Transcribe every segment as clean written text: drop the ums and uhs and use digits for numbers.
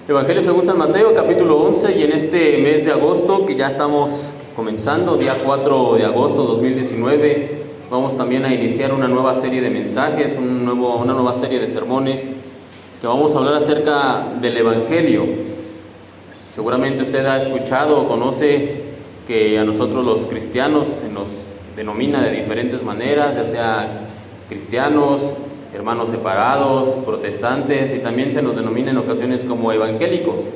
Evangelio según San Mateo, capítulo 11, y en este mes de agosto, que ya estamos comenzando, día 4 de agosto 2019, vamos también a iniciar una nueva serie de mensajes, una nueva serie de sermones, que vamos a hablar acerca del Evangelio. Seguramente usted ha escuchado o conoce que a nosotros los cristianos se nos denomina de diferentes maneras, ya sea cristianos, hermanos separados, protestantes, y también se nos denomina en ocasiones como evangélicos.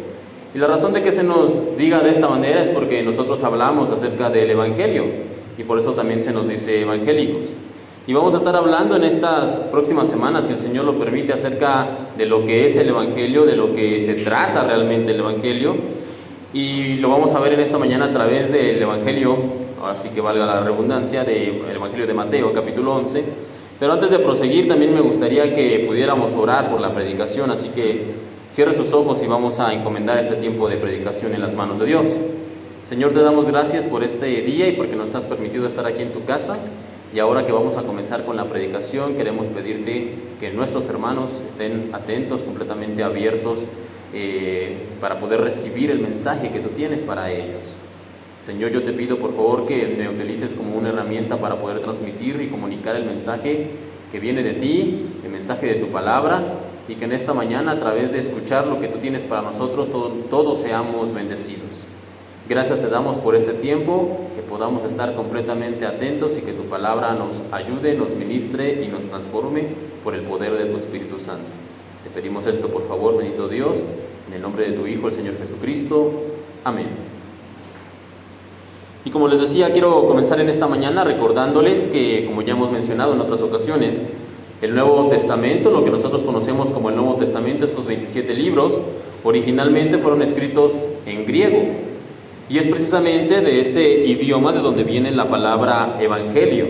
Y la razón de que se nos diga de esta manera es porque nosotros hablamos acerca del Evangelio, y por eso también se nos dice evangélicos. Y vamos a estar hablando en estas próximas semanas, si el Señor lo permite, acerca de lo que es el Evangelio, de lo que se trata realmente el Evangelio, y lo vamos a ver en esta mañana a través del Evangelio, así que valga la redundancia, del Evangelio de Mateo, capítulo 11. Pero antes de proseguir, también me gustaría que pudiéramos orar por la predicación, así que cierre sus ojos y vamos a encomendar este tiempo de predicación en las manos de Dios. Señor, te damos gracias por este día y porque nos has permitido estar aquí en tu casa. Y ahora que vamos a comenzar con la predicación, queremos pedirte que nuestros hermanos estén atentos, completamente abiertos, para poder recibir el mensaje que tú tienes para ellos. Señor, yo te pido por favor que me utilices como una herramienta para poder transmitir y comunicar el mensaje que viene de ti, el mensaje de tu palabra, y que en esta mañana, a través de escuchar lo que tú tienes para nosotros, todos seamos bendecidos. Gracias te damos por este tiempo, que podamos estar completamente atentos y que tu palabra nos ayude, nos ministre y nos transforme por el poder de tu Espíritu Santo. Te pedimos esto por favor, bendito Dios, en el nombre de tu Hijo, el Señor Jesucristo. Amén. Y como les decía, quiero comenzar en esta mañana recordándoles que, como ya hemos mencionado en otras ocasiones, el Nuevo Testamento, lo que nosotros conocemos como el Nuevo Testamento, estos 27 libros, originalmente fueron escritos en griego. Y es precisamente de ese idioma de donde viene la palabra evangelio.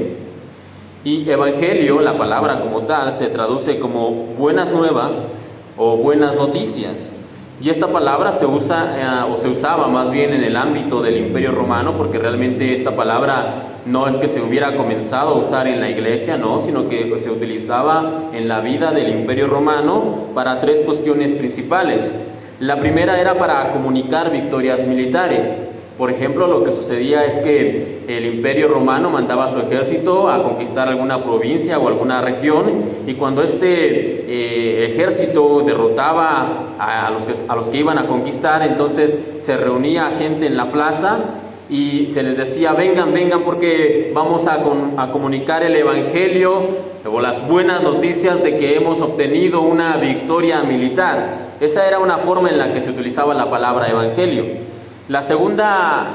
Y evangelio, la palabra como tal, se traduce como buenas nuevas o buenas noticias. Y esta palabra se usa o se usaba más bien en el ámbito del Imperio Romano, porque realmente esta palabra no es que se hubiera comenzado a usar en la iglesia, no, sino que se utilizaba en la vida del Imperio Romano para tres cuestiones principales. La primera era para comunicar victorias militares. Por ejemplo, lo que sucedía es que el Imperio Romano mandaba a su ejército a conquistar alguna provincia o alguna región, y cuando este ejército derrotaba a los que iban a conquistar, entonces se reunía gente en la plaza y se les decía: vengan, vengan, porque vamos a comunicar el Evangelio o las buenas noticias de que hemos obtenido una victoria militar. Esa era una forma en la que se utilizaba la palabra Evangelio. La segunda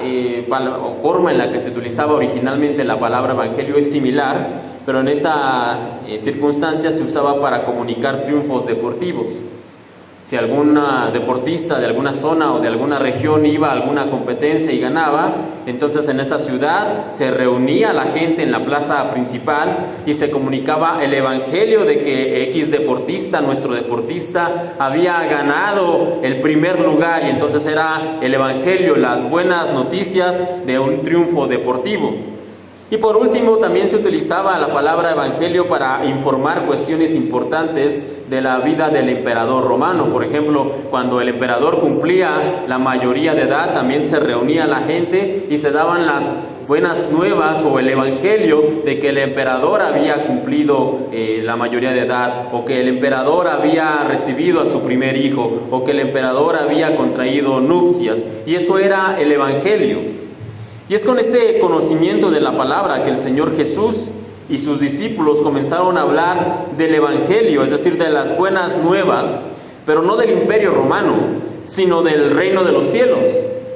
forma en la que se utilizaba originalmente la palabra evangelio es similar, pero en esa circunstancia se usaba para comunicar triunfos deportivos. Si algún deportista de alguna zona o de alguna región iba a alguna competencia y ganaba, entonces en esa ciudad se reunía la gente en la plaza principal y se comunicaba el evangelio de que X deportista, nuestro deportista, había ganado el primer lugar, y entonces era el evangelio, las buenas noticias de un triunfo deportivo. Y por último, también se utilizaba la palabra evangelio para informar cuestiones importantes de la vida del emperador romano. Por ejemplo, cuando el emperador cumplía la mayoría de edad, también se reunía la gente y se daban las buenas nuevas o el evangelio de que el emperador había cumplido la mayoría de edad, o que el emperador había recibido a su primer hijo, o que el emperador había contraído nupcias. Y eso era el evangelio. Y es con este conocimiento de la palabra que el Señor Jesús y sus discípulos comenzaron a hablar del Evangelio, es decir, de las buenas nuevas, pero no del Imperio Romano, sino del reino de los cielos.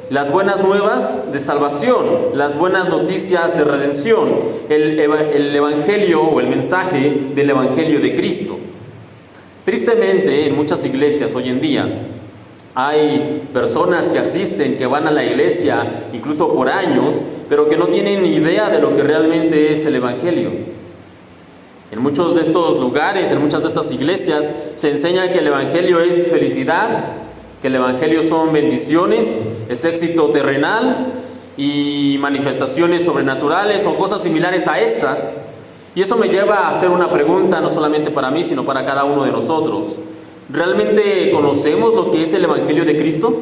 Las buenas nuevas de salvación, las buenas noticias de redención, el Evangelio o el mensaje del Evangelio de Cristo. Tristemente, en muchas iglesias hoy en día, hay personas que asisten, que van a la iglesia incluso por años, pero que no tienen ni idea de lo que realmente es el Evangelio. En muchos de estos lugares, en muchas de estas iglesias, se enseña que el Evangelio es felicidad, que el Evangelio son bendiciones, es éxito terrenal y manifestaciones sobrenaturales o cosas similares a estas. Y eso me lleva a hacer una pregunta, no solamente para mí, sino para cada uno de nosotros. ¿Realmente conocemos lo que es el Evangelio de Cristo?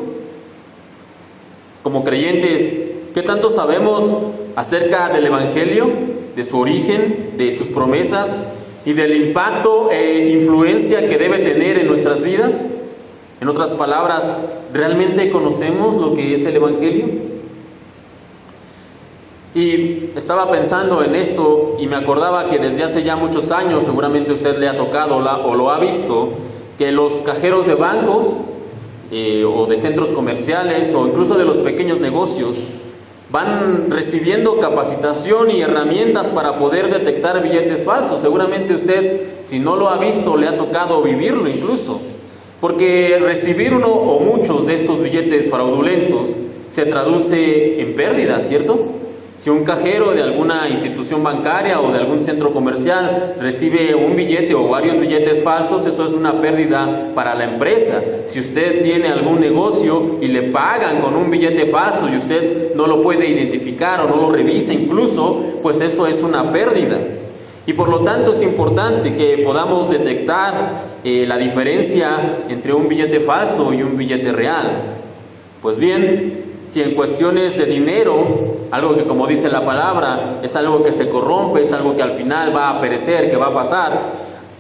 Como creyentes, ¿qué tanto sabemos acerca del Evangelio, de su origen, de sus promesas y del impacto e influencia que debe tener en nuestras vidas? En otras palabras, ¿realmente conocemos lo que es el Evangelio? Y estaba pensando en esto y me acordaba que desde hace ya muchos años, seguramente usted le ha tocado o lo ha visto, que los cajeros de bancos o de centros comerciales o incluso de los pequeños negocios van recibiendo capacitación y herramientas para poder detectar billetes falsos. Seguramente usted, si no lo ha visto, le ha tocado vivirlo incluso, porque recibir uno o muchos de estos billetes fraudulentos se traduce en pérdidas, ¿cierto? Si un cajero de alguna institución bancaria o de algún centro comercial recibe un billete o varios billetes falsos, eso es una pérdida para la empresa. Si usted tiene algún negocio y le pagan con un billete falso y usted no lo puede identificar o no lo revisa incluso, pues eso es una pérdida. Y por lo tanto es importante que podamos detectar la diferencia entre un billete falso y un billete real. Pues bien, si en cuestiones de dinero, algo que como dice la palabra, es algo que se corrompe, es algo que al final va a perecer, que va a pasar,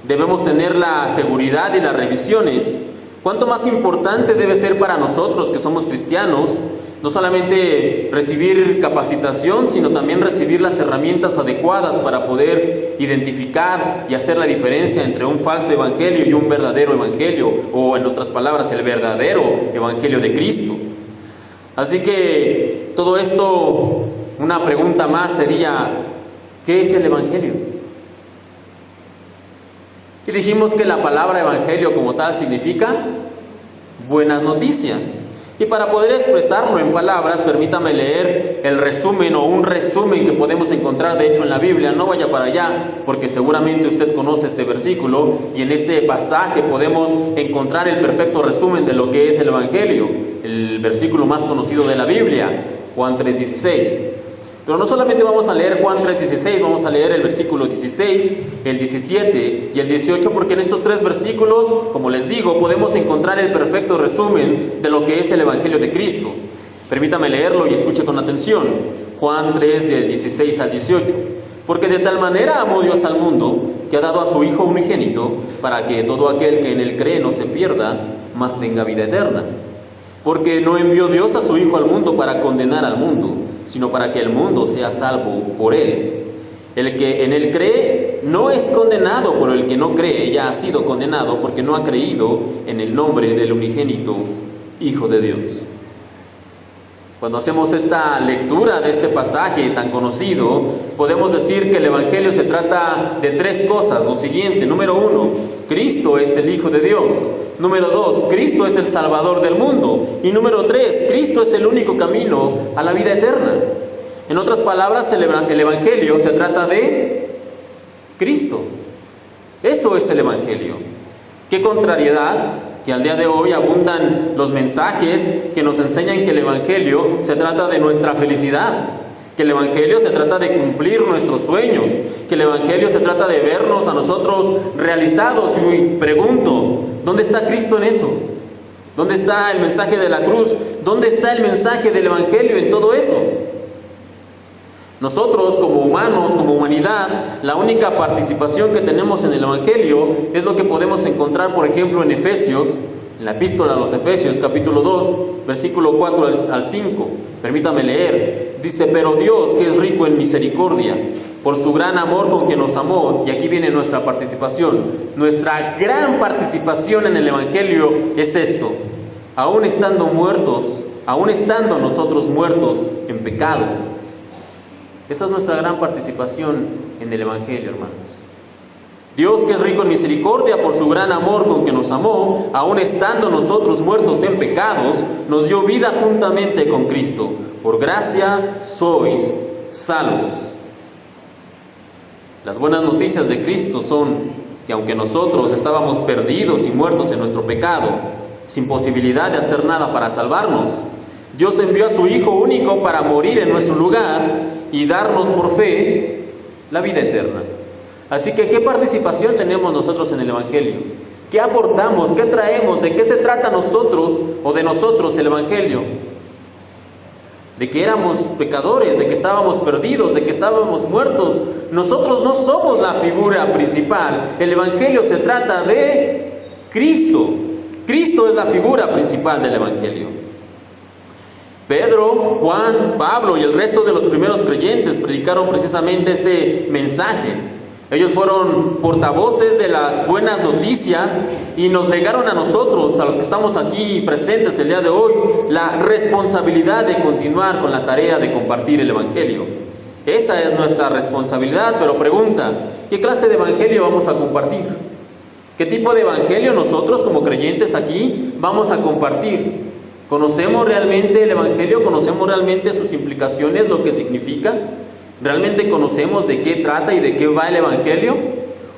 debemos tener la seguridad y las revisiones. ¿Cuánto más importante debe ser para nosotros que somos cristianos, no solamente recibir capacitación, sino también recibir las herramientas adecuadas para poder identificar y hacer la diferencia entre un falso evangelio y un verdadero evangelio, o en otras palabras, el verdadero evangelio de Cristo? Así que todo esto, una pregunta más sería, ¿qué es el Evangelio? Y dijimos que la palabra Evangelio como tal significa buenas noticias. Y para poder expresarlo en palabras, permítame leer el resumen o un resumen que podemos encontrar de hecho en la Biblia. No vaya para allá, porque seguramente usted conoce este versículo y en ese pasaje podemos encontrar el perfecto resumen de lo que es el Evangelio. El versículo más conocido de la Biblia, Juan 3:16. Pero no solamente vamos a leer Juan 3:16, vamos a leer el versículo 16, el 17 y el 18, porque en estos tres versículos, como les digo, podemos encontrar el perfecto resumen de lo que es el Evangelio de Cristo. Permítame leerlo y escuche con atención. Juan 3, del 16 al 18. Porque de tal manera amó Dios al mundo, que ha dado a su Hijo unigénito, para que todo aquel que en él cree no se pierda, mas tenga vida eterna. Porque no envió Dios a su Hijo al mundo para condenar al mundo, sino para que el mundo sea salvo por él. El que en él cree no es condenado, pero el que no cree ya ha sido condenado porque no ha creído en el nombre del unigénito Hijo de Dios. Cuando hacemos esta lectura de este pasaje tan conocido, podemos decir que el Evangelio se trata de tres cosas. Lo siguiente: número 1, Cristo es el Hijo de Dios. Número 2, Cristo es el Salvador del mundo. Y número 3, Cristo es el único camino a la vida eterna. En otras palabras, el Evangelio se trata de Cristo. Eso es el Evangelio. ¡Qué contrariedad! Que al día de hoy abundan los mensajes que nos enseñan que el Evangelio se trata de nuestra felicidad, que el Evangelio se trata de cumplir nuestros sueños, que el Evangelio se trata de vernos a nosotros realizados. Y pregunto, ¿dónde está Cristo en eso? ¿Dónde está el mensaje de la cruz? ¿Dónde está el mensaje del Evangelio en todo eso? Nosotros como humanos, como humanidad, la única participación que tenemos en el Evangelio es lo que podemos encontrar, por ejemplo, en Efesios, en la epístola a los Efesios, capítulo 2, versículo 4 al 5. Permítame leer. Dice: pero Dios, que es rico en misericordia, por su gran amor con que nos amó, y aquí viene nuestra participación. Nuestra gran participación en el Evangelio es esto: aún estando muertos, aún estando nosotros muertos en pecado. Esa es nuestra gran participación en el Evangelio, hermanos. Dios, que es rico en misericordia, por su gran amor con que nos amó, aun estando nosotros muertos en pecados, nos dio vida juntamente con Cristo. Por gracia sois salvos. Las buenas noticias de Cristo son que aunque nosotros estábamos perdidos y muertos en nuestro pecado, sin posibilidad de hacer nada para salvarnos, Dios envió a su Hijo único para morir en nuestro lugar y darnos por fe la vida eterna. Así que, ¿qué participación tenemos nosotros en el Evangelio? ¿Qué aportamos? ¿Qué traemos? ¿De qué se trata nosotros o de nosotros el Evangelio? De que éramos pecadores, de que estábamos perdidos, de que estábamos muertos. Nosotros no somos la figura principal. El Evangelio se trata de Cristo. Cristo es la figura principal del Evangelio. Pedro, Juan, Pablo y el resto de los primeros creyentes predicaron precisamente este mensaje. Ellos fueron portavoces de las buenas noticias y nos legaron a nosotros, a los que estamos aquí presentes el día de hoy, la responsabilidad de continuar con la tarea de compartir el Evangelio. Esa es nuestra responsabilidad, pero pregunta, ¿qué clase de Evangelio vamos a compartir? ¿Qué tipo de Evangelio nosotros como creyentes aquí vamos a compartir? ¿Conocemos realmente el Evangelio? ¿Conocemos realmente sus implicaciones, lo que significa? ¿Realmente conocemos de qué trata y de qué va el Evangelio?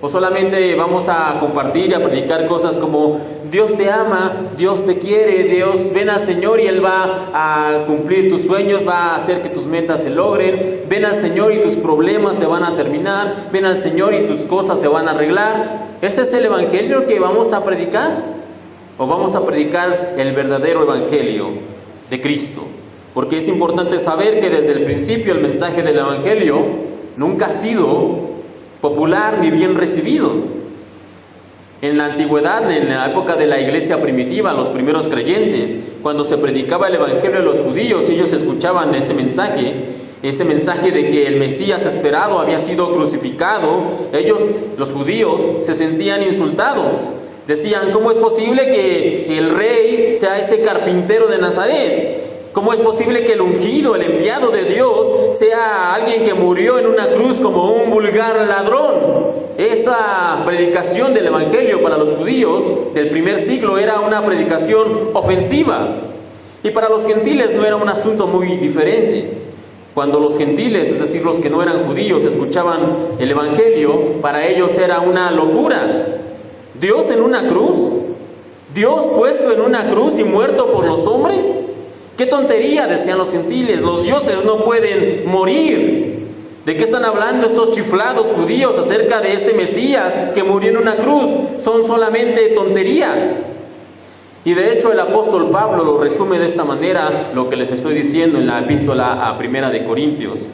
¿O solamente vamos a compartir y a predicar cosas como Dios te ama, Dios te quiere, Dios ven al Señor y Él va a cumplir tus sueños, va a hacer que tus metas se logren, ven al Señor y tus problemas se van a terminar, ven al Señor y tus cosas se van a arreglar? ¿Ese es el Evangelio que vamos a predicar? ¿O vamos a predicar el verdadero Evangelio de Cristo? Porque es importante saber que desde el principio el mensaje del Evangelio nunca ha sido popular ni bien recibido. En la antigüedad, en la época de la iglesia primitiva, los primeros creyentes, cuando se predicaba el Evangelio a los judíos, ellos escuchaban ese mensaje de que el Mesías esperado había sido crucificado. Ellos, los judíos, se sentían insultados. Decían, ¿cómo es posible que el rey sea ese carpintero de Nazaret? ¿Cómo es posible que el ungido, el enviado de Dios, sea alguien que murió en una cruz como un vulgar ladrón? Esta predicación del Evangelio para los judíos del primer siglo era una predicación ofensiva. Y para los gentiles no era un asunto muy diferente. Cuando los gentiles, es decir, los que no eran judíos, escuchaban el Evangelio, para ellos era una locura. ¿Dios en una cruz? ¿Dios puesto en una cruz y muerto por los hombres? ¡Qué tontería!, decían los gentiles. Los dioses no pueden morir. ¿De qué están hablando estos chiflados judíos acerca de este Mesías que murió en una cruz? Son solamente tonterías. Y de hecho el apóstol Pablo lo resume de esta manera, lo que les estoy diciendo en la epístola a Primera de Corintios,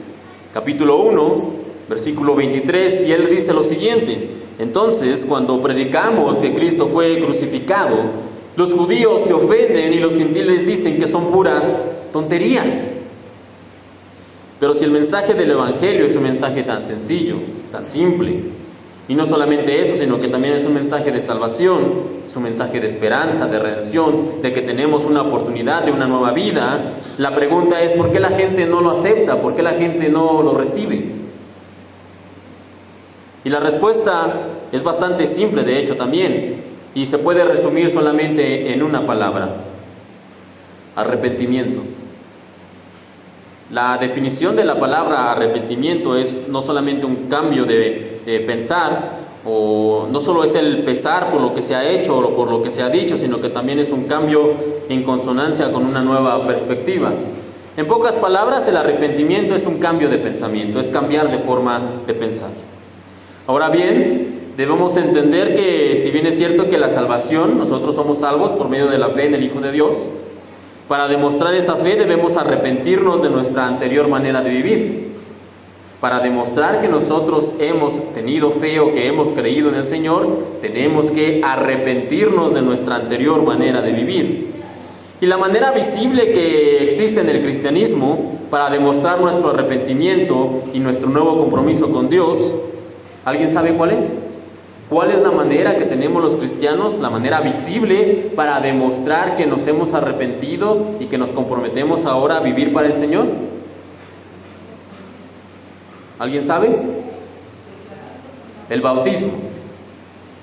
capítulo 1, versículo 23, y él dice lo siguiente: entonces, cuando predicamos que Cristo fue crucificado, los judíos se ofenden y los gentiles dicen que son puras tonterías. Pero si el mensaje del Evangelio es un mensaje tan sencillo, tan simple, y no solamente eso, sino que también es un mensaje de salvación, es un mensaje de esperanza, de redención, de que tenemos una oportunidad de una nueva vida, la pregunta es, ¿por qué la gente no lo acepta? ¿Por qué la gente no lo recibe? Y la respuesta es bastante simple, de hecho, también. Y se puede resumir solamente en una palabra: arrepentimiento. La definición de la palabra arrepentimiento es no solamente un cambio de pensar, o no solo es el pesar por lo que se ha hecho o por lo que se ha dicho, sino que también es un cambio en consonancia con una nueva perspectiva. En pocas palabras, el arrepentimiento es un cambio de pensamiento, es cambiar de forma de pensar. Ahora bien, debemos entender que si bien es cierto que la salvación, nosotros somos salvos por medio de la fe en el Hijo de Dios, para demostrar esa fe debemos arrepentirnos de nuestra anterior manera de vivir. Para demostrar que nosotros hemos tenido fe o que hemos creído en el Señor, tenemos que arrepentirnos de nuestra anterior manera de vivir. Y la manera visible que existe en el cristianismo para demostrar nuestro arrepentimiento y nuestro nuevo compromiso con Dios, ¿alguien sabe cuál es? ¿Cuál es la manera que tenemos los cristianos, la manera visible para demostrar que nos hemos arrepentido y que nos comprometemos ahora a vivir para el Señor? ¿Alguien sabe? El bautismo.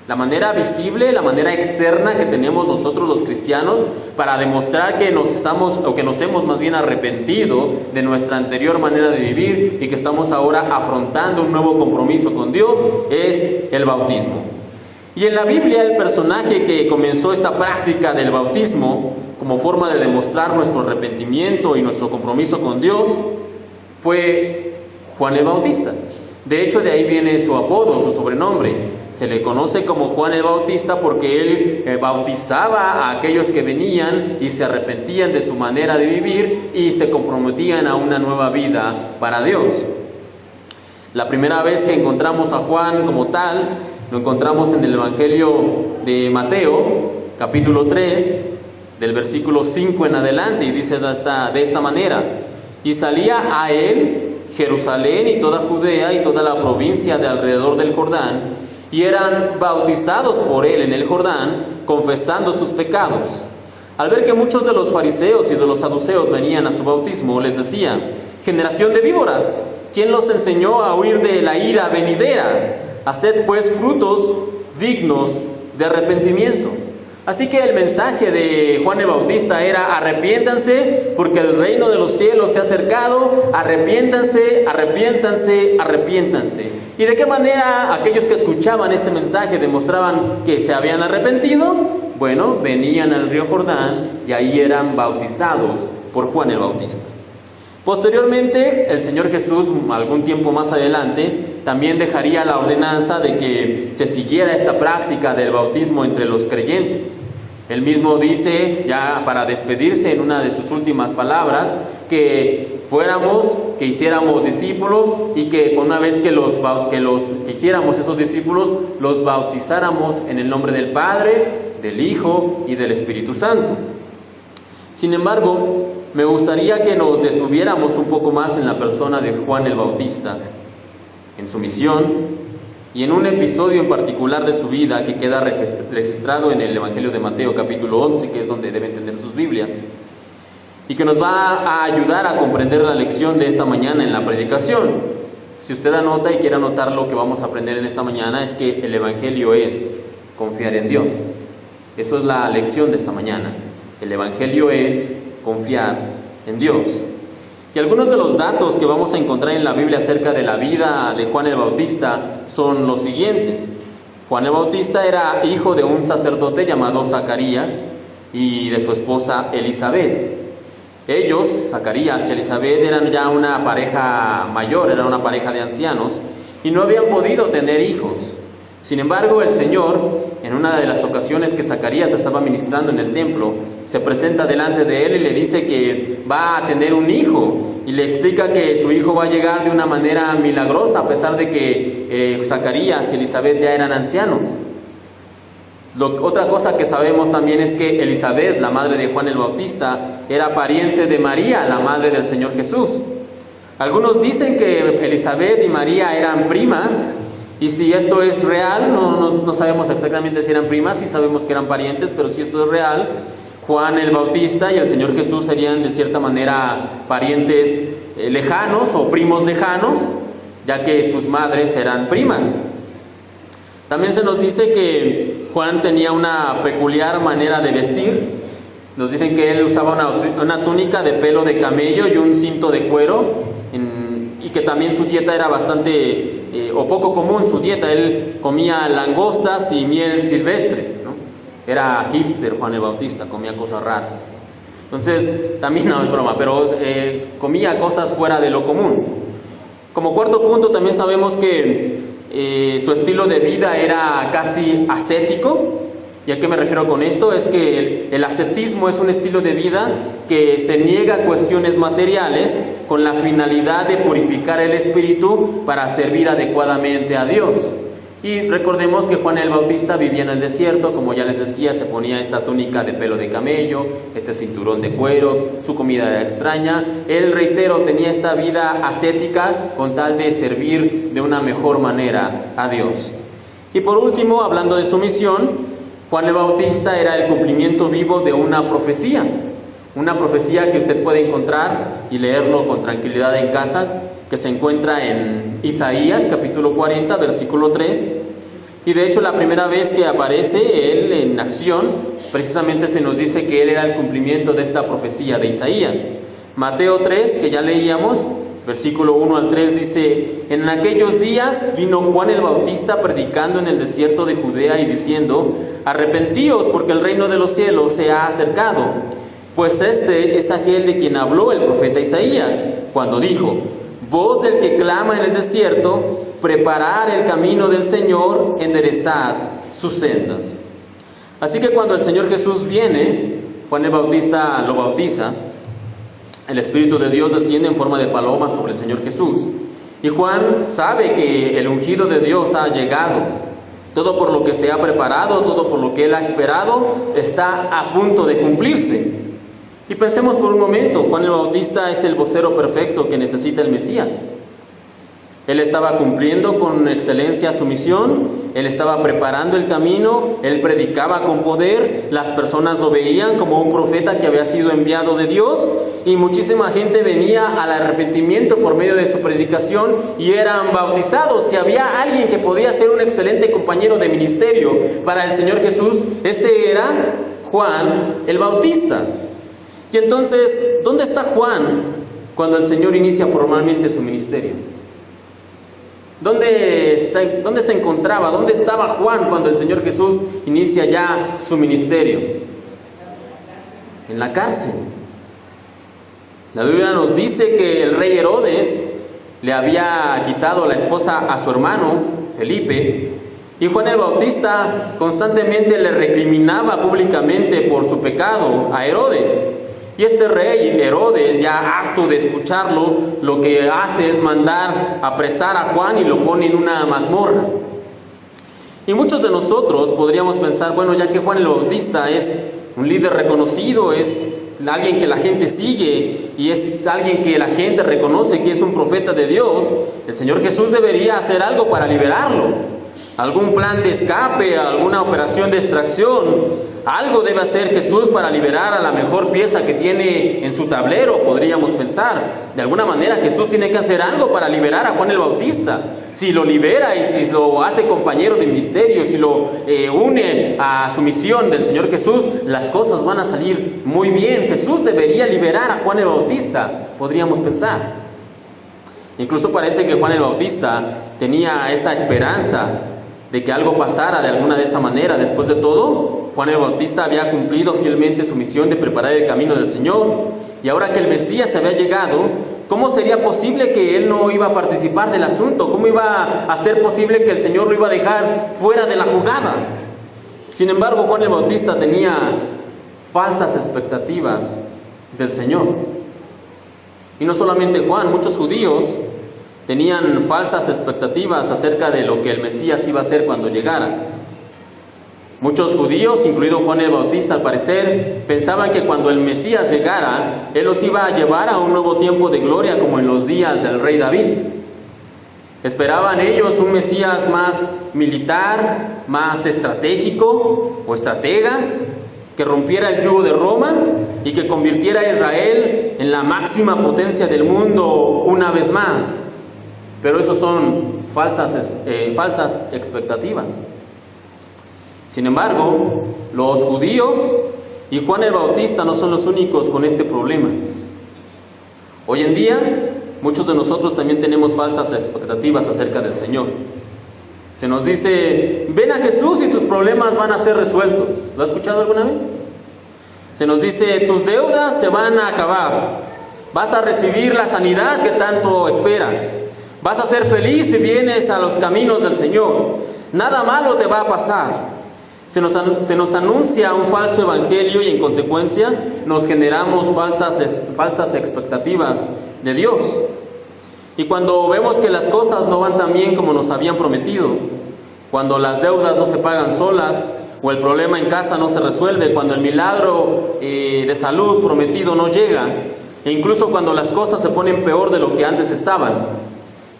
La manera visible, la manera externa que tenemos nosotros los cristianos para demostrar que nos hemos más bien arrepentido de nuestra anterior manera de vivir y que estamos ahora afrontando un nuevo compromiso con Dios es el bautismo. Y en la Biblia el personaje que comenzó esta práctica del bautismo como forma de demostrar nuestro arrepentimiento y nuestro compromiso con Dios fue Juan el Bautista. De hecho, de ahí viene su apodo, su sobrenombre, Se le conoce como Juan el Bautista porque él bautizaba a aquellos que venían y se arrepentían de su manera de vivir y se comprometían a una nueva vida para Dios. La primera vez que encontramos a Juan como tal, lo encontramos en el Evangelio de Mateo, capítulo 3, del versículo 5 en adelante, y dice de esta manera: y salía a él Jerusalén y toda Judea y toda la provincia de alrededor del Jordán, y eran bautizados por él en el Jordán, confesando sus pecados. Al ver que muchos de los fariseos y de los saduceos venían a su bautismo, les decía: generación de víboras, ¿quién los enseñó a huir de la ira venidera? Haced pues frutos dignos de arrepentimiento. Así que el mensaje de Juan el Bautista era: arrepiéntanse porque el reino de los cielos se ha acercado, arrepiéntanse, arrepiéntanse, arrepiéntanse. ¿Y de qué manera aquellos que escuchaban este mensaje demostraban que se habían arrepentido? Bueno, venían al río Jordán y ahí eran bautizados por Juan el Bautista. Posteriormente, el Señor Jesús, algún tiempo más adelante, también dejaría la ordenanza de que se siguiera esta práctica del bautismo entre los creyentes. Él mismo dice, ya para despedirse en una de sus últimas palabras, que hiciéramos discípulos y que una vez que hiciéramos esos discípulos, los bautizáramos en el nombre del Padre, del Hijo y del Espíritu Santo. Sin embargo, me gustaría que nos detuviéramos un poco más en la persona de Juan el Bautista, en su misión y en un episodio en particular de su vida que queda registrado en el Evangelio de Mateo capítulo 11, que es donde deben tener sus Biblias, y que nos va a ayudar a comprender la lección de esta mañana en la predicación. Si usted anota y quiere anotar lo que vamos a aprender en esta mañana, es que el Evangelio es confiar en Dios. Eso es la lección de esta mañana. El Evangelio es confiar en Dios. Y algunos de los datos que vamos a encontrar en la Biblia acerca de la vida de Juan el Bautista son los siguientes. Juan el Bautista era hijo de un sacerdote llamado Zacarías y de su esposa Elizabeth. Ellos, Zacarías y Elizabeth, eran ya una pareja mayor, eran una pareja de ancianos y no habían podido tener hijos. Sin embargo, el Señor, en una de las ocasiones que Zacarías estaba ministrando en el templo, se presenta delante de él y le dice que va a tener un hijo, y le explica que su hijo va a llegar de una manera milagrosa, a pesar de que Zacarías y Elizabeth ya eran ancianos. Otra cosa que sabemos también es que Elizabeth, la madre de Juan el Bautista, era pariente de María, la madre del Señor Jesús. Algunos dicen que Elizabeth y María eran primas. Y si esto es real, no sabemos exactamente si eran primas, sí sabemos que eran parientes, pero si esto es real, Juan el Bautista y el Señor Jesús serían de cierta manera parientes lejanos o primos lejanos, ya que sus madres eran primas. También se nos dice que Juan tenía una peculiar manera de vestir. Nos dicen que él usaba una túnica de pelo de camello y un cinto de cuero, y que también su dieta era bastante o poco común. Su dieta, él comía langostas y miel silvestre, ¿no? Era hipster Juan el Bautista, comía cosas raras. Entonces, también no es broma, pero comía cosas fuera de lo común. Como cuarto punto, también sabemos que su estilo de vida era casi ascético. ¿Y a qué me refiero con esto? Es que el ascetismo es un estilo de vida que se niega a cuestiones materiales con la finalidad de purificar el espíritu para servir adecuadamente a Dios. Y recordemos que Juan el Bautista vivía en el desierto, como ya les decía, se ponía esta túnica de pelo de camello, este cinturón de cuero, su comida era extraña. Él, reitero, tenía esta vida ascética con tal de servir de una mejor manera a Dios. Y por último, hablando de su misión, Juan el Bautista era el cumplimiento vivo de una profecía que usted puede encontrar y leerlo con tranquilidad en casa, que se encuentra en Isaías capítulo 40, versículo 3. Y de hecho, la primera vez que aparece él en acción, precisamente se nos dice que él era el cumplimiento de esta profecía de Isaías. Mateo 3, que ya leíamos, versículo 1 al 3 dice: en aquellos días vino Juan el Bautista predicando en el desierto de Judea y diciendo: arrepentíos, porque el reino de los cielos se ha acercado. Pues este es aquel de quien habló el profeta Isaías, cuando dijo: voz del que clama en el desierto, preparad el camino del Señor, enderezad sus sendas. Así que cuando el Señor Jesús viene, Juan el Bautista lo bautiza, el Espíritu de Dios desciende en forma de paloma sobre el Señor Jesús. Y Juan sabe que el ungido de Dios ha llegado. Todo por lo que se ha preparado, todo por lo que él ha esperado, está a punto de cumplirse. Y pensemos por un momento, Juan el Bautista es el vocero perfecto que necesita el Mesías. Él estaba cumpliendo con excelencia su misión, él estaba preparando el camino, él predicaba con poder, las personas lo veían como un profeta que había sido enviado de Dios, y muchísima gente venía al arrepentimiento por medio de su predicación y eran bautizados. Si había alguien que podía ser un excelente compañero de ministerio para el Señor Jesús, ese era Juan el Bautista. Y entonces, ¿dónde está Juan cuando el Señor inicia formalmente su ministerio? ¿Dónde se encontraba? ¿Dónde estaba Juan cuando el Señor Jesús inicia ya su ministerio? En la cárcel. La Biblia nos dice que el rey Herodes le había quitado la esposa a su hermano Felipe, y Juan el Bautista constantemente le recriminaba públicamente por su pecado a Herodes. Y este rey Herodes, ya harto de escucharlo, lo que hace es mandar apresar a Juan y lo pone en una mazmorra. Y muchos de nosotros podríamos pensar, bueno, ya que Juan el Bautista es un líder reconocido, es alguien que la gente sigue y es alguien que la gente reconoce que es un profeta de Dios, el Señor Jesús debería hacer algo para liberarlo. Algún plan de escape, alguna operación de extracción. Algo debe hacer Jesús para liberar a la mejor pieza que tiene en su tablero, podríamos pensar. De alguna manera Jesús tiene que hacer algo para liberar a Juan el Bautista. Si lo libera y si lo hace compañero de ministerio, si lo une a su misión del Señor Jesús, las cosas van a salir muy bien. Jesús debería liberar a Juan el Bautista, podríamos pensar. Incluso parece que Juan el Bautista tenía esa esperanza de que algo pasara de alguna de esa manera. Después de todo, Juan el Bautista había cumplido fielmente su misión de preparar el camino del Señor. Y ahora que el Mesías había llegado, ¿cómo sería posible que él no iba a participar del asunto? ¿Cómo iba a ser posible que el Señor lo iba a dejar fuera de la jugada? Sin embargo, Juan el Bautista tenía falsas expectativas del Señor. Y no solamente Juan, muchos judíos tenían falsas expectativas acerca de lo que el Mesías iba a hacer cuando llegara. Muchos judíos, incluido Juan el Bautista al parecer, pensaban que cuando el Mesías llegara, él los iba a llevar a un nuevo tiempo de gloria como en los días del rey David. Esperaban ellos un Mesías más militar, más estratégico o estratega, que rompiera el yugo de Roma y que convirtiera a Israel en la máxima potencia del mundo una vez más. Pero eso son falsas expectativas. Sin embargo, los judíos y Juan el Bautista no son los únicos con este problema. Hoy en día, muchos de nosotros también tenemos falsas expectativas acerca del Señor. Se nos dice, ven a Jesús y tus problemas van a ser resueltos. ¿Lo has escuchado alguna vez? Se nos dice, tus deudas se van a acabar. Vas a recibir la sanidad que tanto esperas. Vas a ser feliz si vienes a los caminos del Señor. Nada malo te va a pasar. Se nos anuncia un falso evangelio y en consecuencia nos generamos falsas expectativas de Dios. Y cuando vemos que las cosas no van tan bien como nos habían prometido, cuando las deudas no se pagan solas, o el problema en casa no se resuelve, cuando el milagro de salud prometido no llega, e incluso cuando las cosas se ponen peor de lo que antes estaban,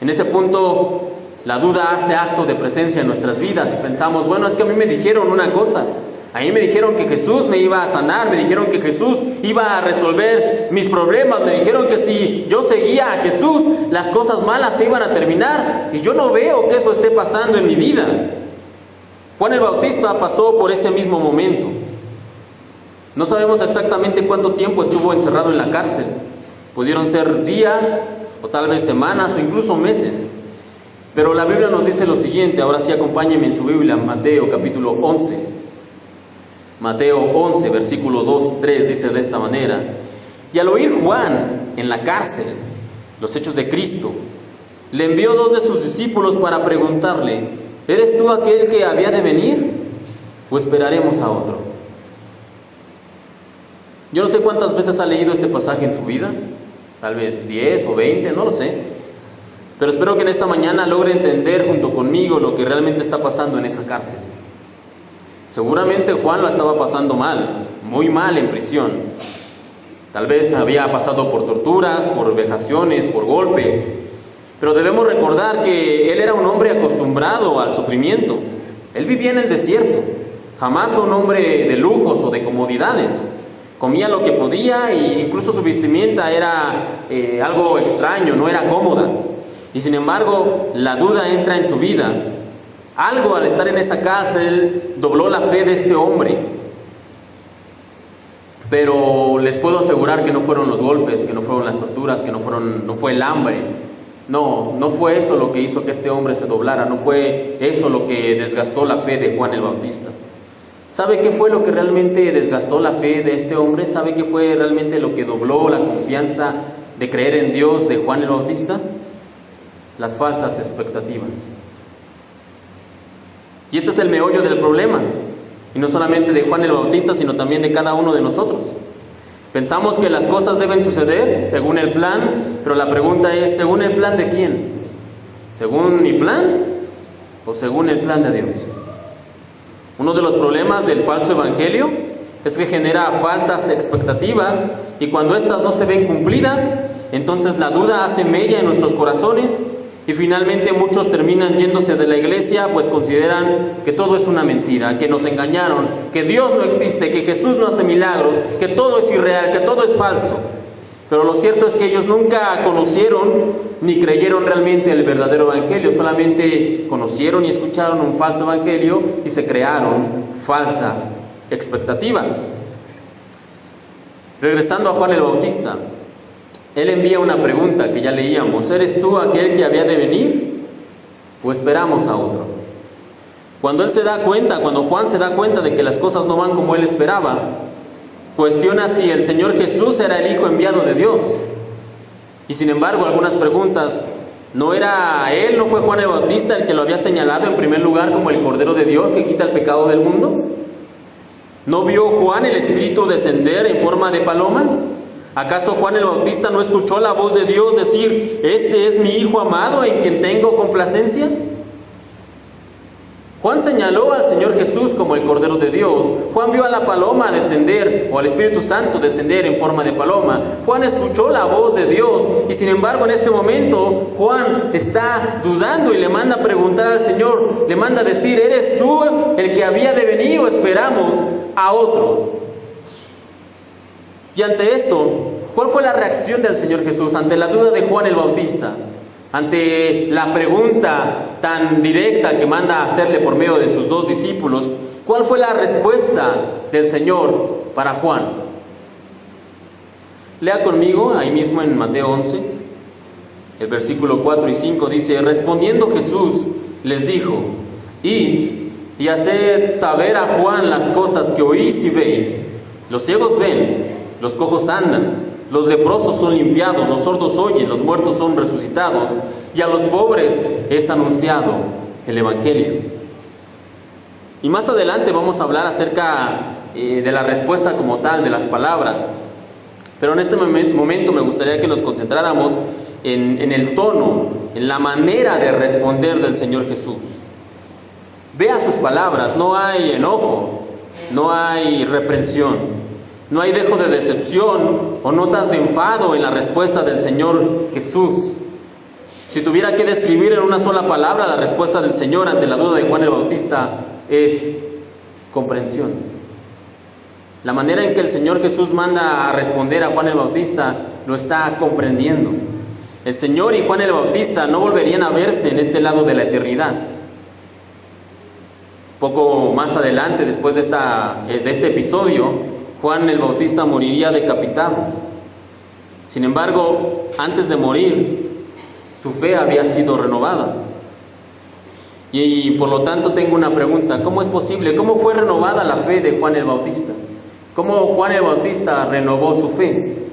en ese punto la duda hace acto de presencia en nuestras vidas y pensamos, bueno, es que a mí me dijeron una cosa, a mí me dijeron que Jesús me iba a sanar, me dijeron que Jesús iba a resolver mis problemas, me dijeron que si yo seguía a Jesús, las cosas malas se iban a terminar, y yo no veo que eso esté pasando en mi vida. Juan el Bautista pasó por ese mismo momento. No sabemos exactamente cuánto tiempo estuvo encerrado en la cárcel. Pudieron ser días, o tal vez semanas, o incluso meses. Pero la Biblia nos dice lo siguiente, ahora sí acompáñenme en su Biblia, Mateo capítulo 11. Mateo 11, versículo 2-3 dice de esta manera: y al oír Juan en la cárcel los Hechos de Cristo, le envió 2 de sus discípulos para preguntarle: ¿eres tú aquel que había de venir o esperaremos a otro? Yo no sé cuántas veces ha leído este pasaje en su vida, tal vez 10 o 20, no lo sé, pero espero que en esta mañana logre entender junto conmigo lo que realmente está pasando en esa cárcel. Seguramente Juan lo estaba pasando mal, muy mal en prisión. Tal vez había pasado por torturas, por vejaciones, por golpes, pero debemos recordar que él era un hombre acostumbrado al sufrimiento. Él vivía en el desierto, jamás fue un hombre de lujos o de comodidades. Comía lo que podía e incluso su vestimenta era algo extraño, no era cómoda. Y sin embargo, la duda entra en su vida. Algo al estar en esa cárcel dobló la fe de este hombre. Pero les puedo asegurar que no fueron los golpes, que no fueron las torturas, que no fue el hambre. No fue eso lo que hizo que este hombre se doblara, no fue eso lo que desgastó la fe de Juan el Bautista. ¿Sabe qué fue lo que realmente desgastó la fe de este hombre? ¿Sabe qué fue realmente lo que dobló la confianza de creer en Dios de Juan el Bautista? Las falsas expectativas. Y este es el meollo del problema, y no solamente de Juan el Bautista, sino también de cada uno de nosotros. Pensamos que las cosas deben suceder según el plan, pero la pregunta es: ¿según el plan de quién? ¿Según mi plan o según el plan de Dios? Uno de los problemas del falso evangelio es que genera falsas expectativas, y cuando éstas no se ven cumplidas, entonces la duda hace mella en nuestros corazones, y finalmente muchos terminan yéndose de la iglesia, pues consideran que todo es una mentira, que nos engañaron, que Dios no existe, que Jesús no hace milagros, que todo es irreal, que todo es falso. Pero lo cierto es que ellos nunca conocieron ni creyeron realmente el verdadero evangelio, solamente conocieron y escucharon un falso evangelio y se crearon falsas expectativas. Regresando a Juan el Bautista, él envía una pregunta que ya leíamos: ¿eres tú aquel que había de venir o esperamos a otro? Cuando Juan se da cuenta de que las cosas no van como él esperaba, cuestiona si el Señor Jesús era el Hijo enviado de Dios. Y sin embargo, algunas preguntas: ¿no fue Juan el Bautista el que lo había señalado en primer lugar como el Cordero de Dios que quita el pecado del mundo? ¿No vio Juan el Espíritu descender en forma de paloma? ¿Acaso Juan el Bautista no escuchó la voz de Dios decir: este es mi Hijo amado en quien tengo complacencia? Juan señaló al Señor Jesús como el Cordero de Dios. Juan vio a la paloma descender, o al Espíritu Santo descender en forma de paloma. Juan escuchó la voz de Dios, y sin embargo en este momento Juan está dudando y le manda a preguntar al Señor, le manda a decir: ¿eres tú el que había de venir o esperamos a otro? Y ante esto, ¿cuál fue la reacción del Señor Jesús ante la duda de Juan el Bautista? Ante la pregunta tan directa que manda a hacerle por medio de sus 2 discípulos, ¿cuál fue la respuesta del Señor para Juan? Lea conmigo ahí mismo en Mateo 11, el versículo 4 y 5 dice: respondiendo Jesús les dijo: id y haced saber a Juan las cosas que oís y veis. Los ciegos ven, los cojos andan, los leprosos son limpiados, los sordos oyen, los muertos son resucitados, y a los pobres es anunciado el Evangelio. Y más adelante vamos a hablar acerca de la respuesta como tal, de las palabras. Pero en este momento me gustaría que nos concentráramos en el tono, en la manera de responder del Señor Jesús. Vea sus palabras, no hay enojo, no hay reprensión. No hay dejo de decepción o notas de enfado en la respuesta del Señor Jesús. Si tuviera que describir en una sola palabra la respuesta del Señor ante la duda de Juan el Bautista, es comprensión. La manera en que el Señor Jesús manda a responder a Juan el Bautista lo está comprendiendo. El Señor y Juan el Bautista no volverían a verse en este lado de la eternidad. Poco más adelante, después de este episodio, Juan el Bautista moriría decapitado. Sin embargo, antes de morir, su fe había sido renovada. Y por lo tanto tengo una pregunta: ¿cómo es posible? ¿Cómo fue renovada la fe de Juan el Bautista? ¿Cómo Juan el Bautista renovó su fe?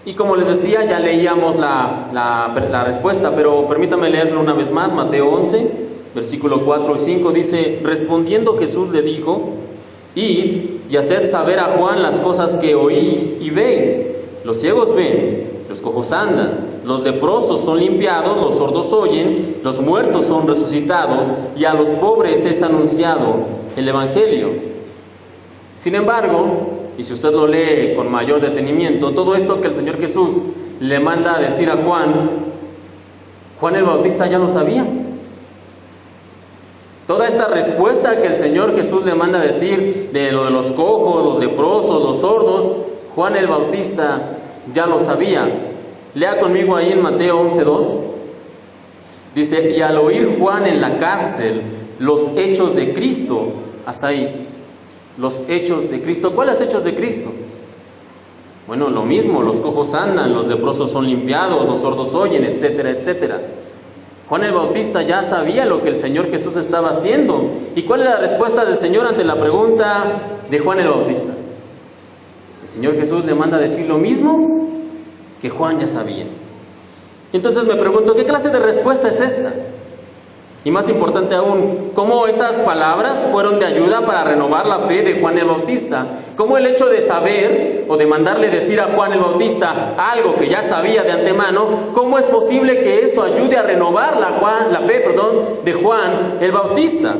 Y como les decía, ya leíamos la respuesta, pero permítame leerlo una vez más. Mateo 11, versículo 4 y 5 dice: respondiendo Jesús le dijo: id y haced saber a Juan las cosas que oís y veis. Los ciegos ven, los cojos andan, los leprosos son limpiados, los sordos oyen, los muertos son resucitados, y a los pobres es anunciado el Evangelio. Sin embargo, y si usted lo lee con mayor detenimiento, todo esto que el Señor Jesús le manda a decir a Juan, Juan el Bautista ya lo sabía. Toda esta respuesta que el Señor Jesús le manda a decir de lo de los cojos, los leprosos, los sordos, Juan el Bautista ya lo sabía. Lea conmigo ahí en Mateo 11:2. Dice: y al oír Juan en la cárcel los hechos de Cristo, hasta ahí, los hechos de Cristo. ¿Cuáles hechos de Cristo? Bueno, lo mismo, los cojos andan, los leprosos son limpiados, los sordos oyen, etcétera, etcétera. Juan el Bautista ya sabía lo que el Señor Jesús estaba haciendo. ¿Y cuál es la respuesta del Señor ante la pregunta de Juan el Bautista? El Señor Jesús le manda a decir lo mismo que Juan ya sabía. Entonces me pregunto, ¿qué clase de respuesta es esta? Y más importante aún, ¿cómo esas palabras fueron de ayuda para renovar la fe de Juan el Bautista? ¿Cómo el hecho de saber o de mandarle decir a Juan el Bautista algo que ya sabía de antemano, cómo es posible que eso ayude a renovar la fe de Juan el Bautista?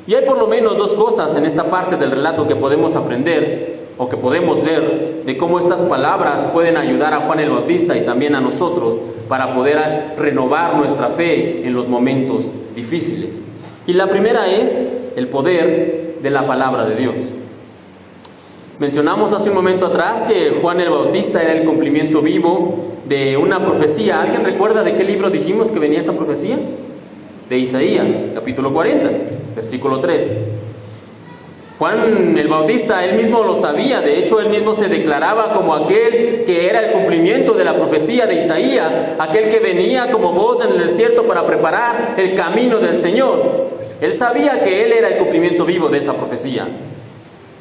Y hay por lo menos dos cosas en esta parte del relato que podemos aprender o que podemos ver de cómo estas palabras pueden ayudar a Juan el Bautista y también a nosotros para poder renovar nuestra fe en los momentos difíciles. Y la primera es el poder de la palabra de Dios. Mencionamos hace un momento atrás que Juan el Bautista era el cumplimiento vivo de una profecía. ¿Alguien recuerda de qué libro dijimos que venía esa profecía? De Isaías, capítulo 40, versículo 3. Juan el Bautista, él mismo lo sabía. De hecho, él mismo se declaraba como aquel que era el cumplimiento de la profecía de Isaías, aquel que venía como voz en el desierto para preparar el camino del Señor. Él sabía que él era el cumplimiento vivo de esa profecía.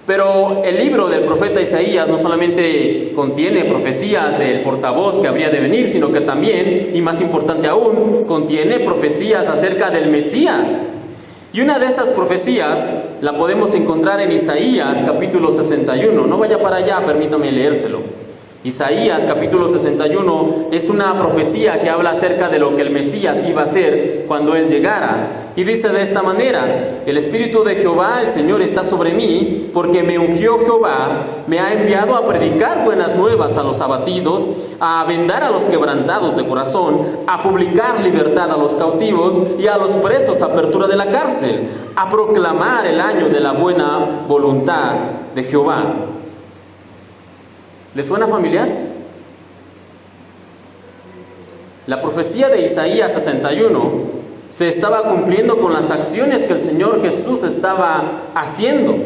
Pero el libro del profeta Isaías no solamente contiene profecías del portavoz que habría de venir, sino que también, y más importante aún, contiene profecías acerca del Mesías. Y una de esas profecías la podemos encontrar en Isaías capítulo 61. No vaya para allá, permítame leérselo. Isaías capítulo 61 es una profecía que habla acerca de lo que el Mesías iba a hacer cuando Él llegara. Y dice de esta manera: el Espíritu de Jehová, el Señor, está sobre mí, porque me ungió Jehová, me ha enviado a predicar buenas nuevas a los abatidos, a vendar a los quebrantados de corazón, a publicar libertad a los cautivos y a los presos apertura de la cárcel, a proclamar el año de la buena voluntad de Jehová. ¿Les suena familiar? La profecía de Isaías 61 se estaba cumpliendo con las acciones que el Señor Jesús estaba haciendo.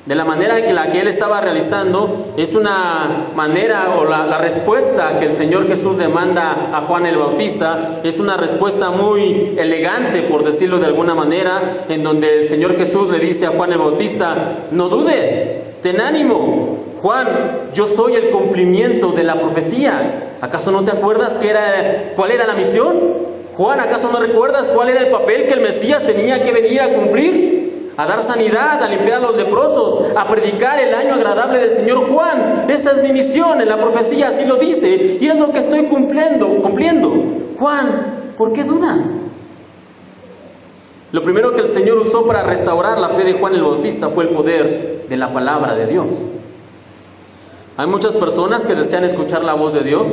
De la manera en la que Él estaba realizando, es una manera, o la respuesta que el Señor Jesús le manda a Juan el Bautista, es una respuesta muy elegante, por decirlo de alguna manera, en donde el Señor Jesús le dice a Juan el Bautista: no dudes, ten ánimo. Juan, yo soy el cumplimiento de la profecía. ¿Acaso no te acuerdas cuál era la misión? Juan, ¿acaso no recuerdas cuál era el papel que el Mesías tenía que venir a cumplir? A dar sanidad, a limpiar a los leprosos, a predicar el año agradable del Señor. Juan, esa es mi misión, en la profecía así lo dice, y es lo que estoy cumpliendo. Juan, ¿por qué dudas? Lo primero que el Señor usó para restaurar la fe de Juan el Bautista fue el poder de la palabra de Dios. Hay muchas personas que desean escuchar la voz de Dios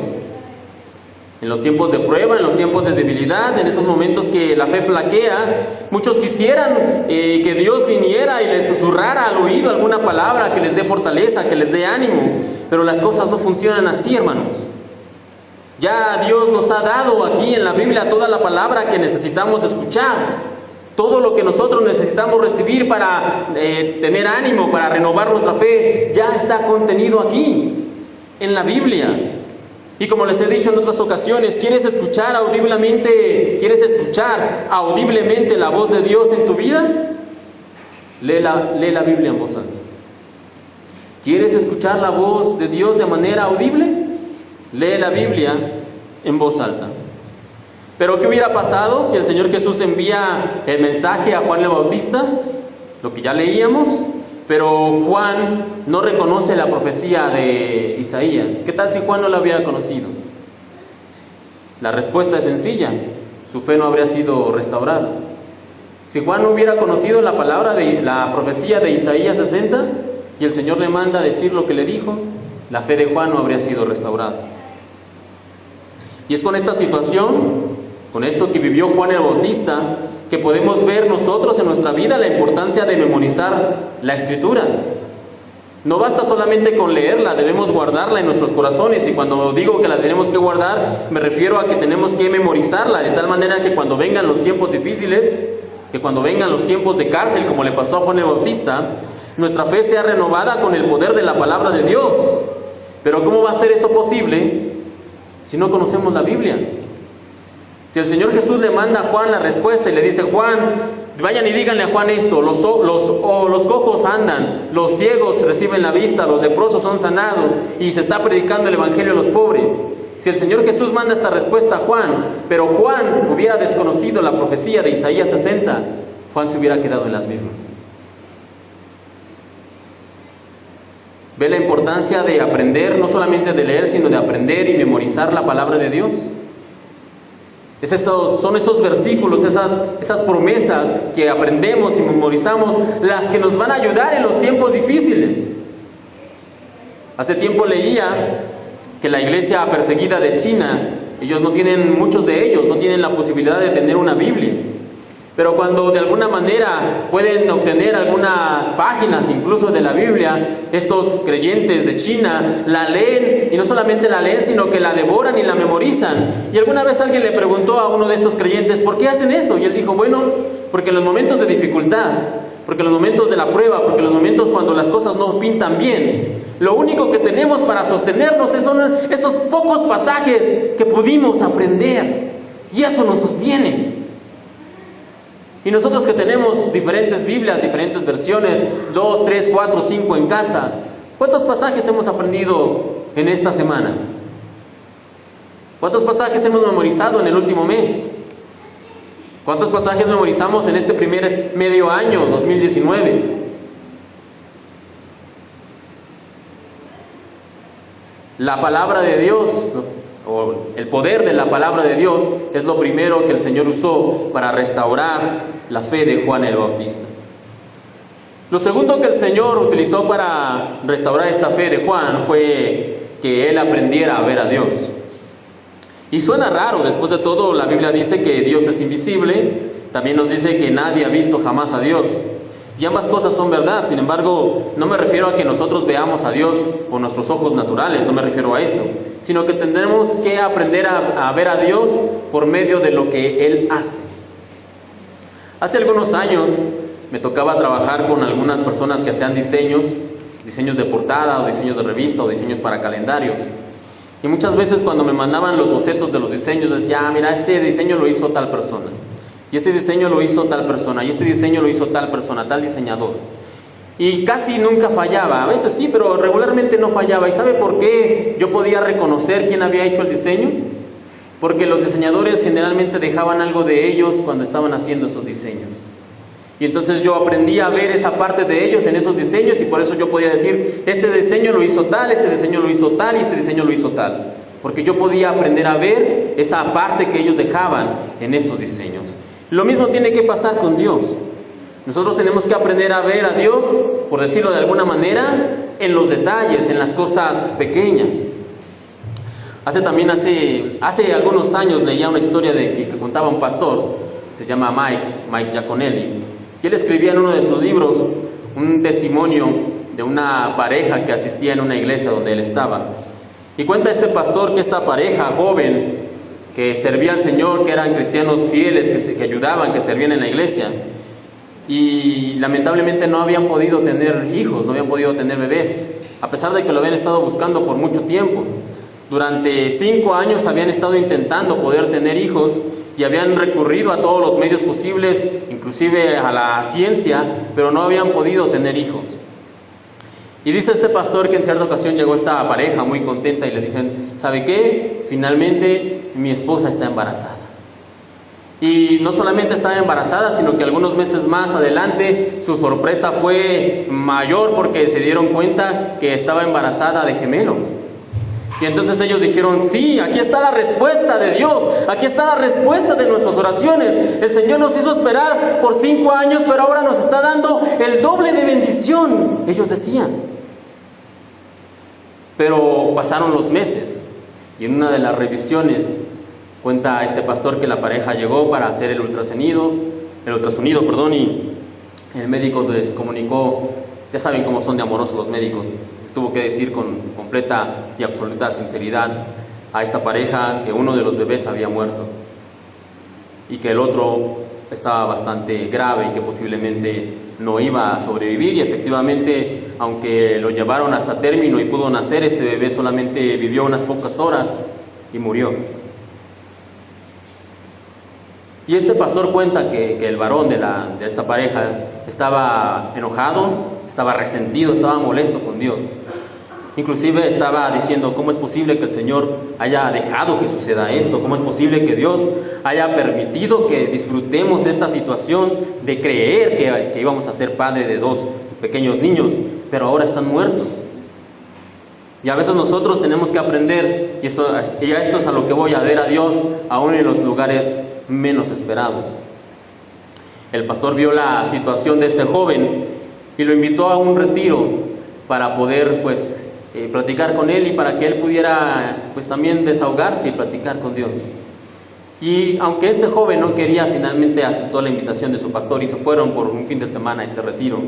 en los tiempos de prueba, en los tiempos de debilidad, en esos momentos que la fe flaquea. Muchos quisieran que Dios viniera y les susurrara al oído alguna palabra que les dé fortaleza, que les dé ánimo, pero las cosas no funcionan así, hermanos. Ya Dios nos ha dado aquí en la Biblia toda la palabra que necesitamos escuchar. Todo lo que nosotros necesitamos recibir para tener ánimo, para renovar nuestra fe, ya está contenido aquí, en la Biblia. Y como les he dicho en otras ocasiones, ¿quieres escuchar audiblemente la voz de Dios en tu vida? Lee la Biblia en voz alta. ¿Quieres escuchar la voz de Dios de manera audible? lee la Biblia en voz alta. Pero ¿qué hubiera pasado si el Señor Jesús envía el mensaje a Juan el Bautista? Lo que ya leíamos, pero Juan no reconoce la profecía de Isaías. ¿Qué tal si Juan no la hubiera conocido? La respuesta es sencilla: su fe no habría sido restaurada. Si Juan no hubiera conocido la palabra de la profecía de Isaías 60 y el Señor le manda a decir lo que le dijo, la fe de Juan no habría sido restaurada. Y es con esta situación, con esto que vivió Juan el Bautista, que podemos ver nosotros en nuestra vida la importancia de memorizar la Escritura. No basta solamente con leerla, debemos guardarla en nuestros corazones. Y cuando digo que la tenemos que guardar, me refiero a que tenemos que memorizarla, de tal manera que cuando vengan los tiempos difíciles, que cuando vengan los tiempos de cárcel, como le pasó a Juan el Bautista, nuestra fe sea renovada con el poder de la palabra de Dios. Pero ¿cómo va a ser eso posible si no conocemos la Biblia? Si el Señor Jesús le manda a Juan la respuesta y le dice: Juan, vayan y díganle a Juan esto, los cojos andan, los ciegos reciben la vista, los leprosos son sanados y se está predicando el evangelio a los pobres. Si el Señor Jesús manda esta respuesta a Juan, pero Juan hubiera desconocido la profecía de Isaías 60, Juan se hubiera quedado en las mismas. ¿Ve la importancia de aprender, no solamente de leer, sino de aprender y memorizar la palabra de Dios? Son esos versículos, esas promesas que aprendemos y memorizamos, las que nos van a ayudar en los tiempos difíciles. Hace tiempo leía que la iglesia perseguida de China, muchos de ellos no tienen la posibilidad de tener una Biblia. Pero cuando de alguna manera pueden obtener algunas páginas incluso de la Biblia, estos creyentes de China la leen, y no solamente la leen, sino que la devoran y la memorizan. Y alguna vez alguien le preguntó a uno de estos creyentes: ¿por qué hacen eso? Y él dijo: bueno, porque en los momentos de dificultad, porque en los momentos de la prueba, porque en los momentos cuando las cosas no pintan bien, lo único que tenemos para sostenernos son esos pocos pasajes que pudimos aprender, y eso nos sostiene. Y nosotros que tenemos diferentes Biblias, diferentes versiones, 2, 3, 4, 5 en casa, ¿cuántos pasajes hemos aprendido en esta semana? ¿Cuántos pasajes hemos memorizado en el último mes? ¿Cuántos pasajes memorizamos en este primer medio año, 2019? La palabra de Dios, o el poder de la palabra de Dios, es lo primero que el Señor usó para restaurar la fe de Juan el Bautista. Lo segundo que el Señor utilizó para restaurar esta fe de Juan fue que él aprendiera a ver a Dios. Y suena raro, después de todo la Biblia dice que Dios es invisible, también nos dice que nadie ha visto jamás a Dios. Y ambas cosas son verdad. Sin embargo, no me refiero a que nosotros veamos a Dios con nuestros ojos naturales, no me refiero a eso, sino que tendremos que aprender a ver a Dios por medio de lo que Él hace. Hace algunos años me tocaba trabajar con algunas personas que hacían diseños de portada, o diseños de revista, o diseños para calendarios. Y muchas veces cuando me mandaban los bocetos de los diseños, decía: mira, este diseño lo hizo tal persona, y este diseño lo hizo tal persona, y este diseño lo hizo tal persona, tal diseñador. Y casi nunca fallaba, a veces sí, pero regularmente no fallaba. ¿Y sabe por qué yo podía reconocer quién había hecho el diseño? Porque los diseñadores generalmente dejaban algo de ellos cuando estaban haciendo esos diseños. Y entonces yo aprendí a ver esa parte de ellos en esos diseños, y por eso yo podía decir: este diseño lo hizo tal, este diseño lo hizo tal, y este diseño lo hizo tal. Porque yo podía aprender a ver esa parte que ellos dejaban en esos diseños. Lo mismo tiene que pasar con Dios. Nosotros tenemos que aprender a ver a Dios, por decirlo de alguna manera, en los detalles, en las cosas pequeñas. Hace algunos años leía una historia que contaba un pastor, se llama Mike Giaconelli, y él escribía en uno de sus libros un testimonio de una pareja que asistía en una iglesia donde él estaba. Y cuenta este pastor que esta pareja joven que servía al Señor, que eran cristianos fieles, que ayudaban, que servían en la iglesia, y lamentablemente no habían podido tener hijos, no habían podido tener bebés, a pesar de que lo habían estado buscando por mucho tiempo. Durante 5 años habían estado intentando poder tener hijos y habían recurrido a todos los medios posibles, inclusive a la ciencia, pero no habían podido tener hijos. Y dice este pastor que en cierta ocasión llegó esta pareja muy contenta y le dicen, ¿sabe qué? Finalmente mi esposa está embarazada. Y no solamente estaba embarazada, sino que algunos meses más adelante su sorpresa fue mayor porque se dieron cuenta que estaba embarazada de gemelos. Y entonces ellos dijeron, sí, aquí está la respuesta de Dios, aquí está la respuesta de nuestras oraciones. El Señor nos hizo esperar por 5 años, pero ahora nos está dando el doble de bendición, ellos decían. Pero pasaron los meses y en una de las revisiones cuenta este pastor que la pareja llegó para hacer el ultrasonido, y el médico les comunicó, ya saben cómo son de amorosos los médicos, les tuvo que decir con completa y absoluta sinceridad a esta pareja que uno de los bebés había muerto y que el otro estaba bastante grave y que posiblemente no iba a sobrevivir. Y efectivamente, aunque lo llevaron hasta término y pudo nacer, este bebé solamente vivió unas pocas horas y murió. Y este pastor cuenta que el varón de esta pareja estaba enojado, estaba resentido, estaba molesto con Dios. Inclusive estaba diciendo, ¿cómo es posible que el Señor haya dejado que suceda esto? ¿Cómo es posible que Dios haya permitido que disfrutemos esta situación de creer que íbamos a ser padre de 2 pequeños niños, pero ahora están muertos? Y a veces nosotros tenemos que aprender, y a esto es a lo que voy, a ver a Dios aún en los lugares menos esperados. El pastor vio la situación de este joven y lo invitó a un retiro para poder platicar con él y para que él pudiera también desahogarse y platicar con Dios. Y aunque este joven no quería, finalmente aceptó la invitación de su pastor y se fueron por un fin de semana a este retiro.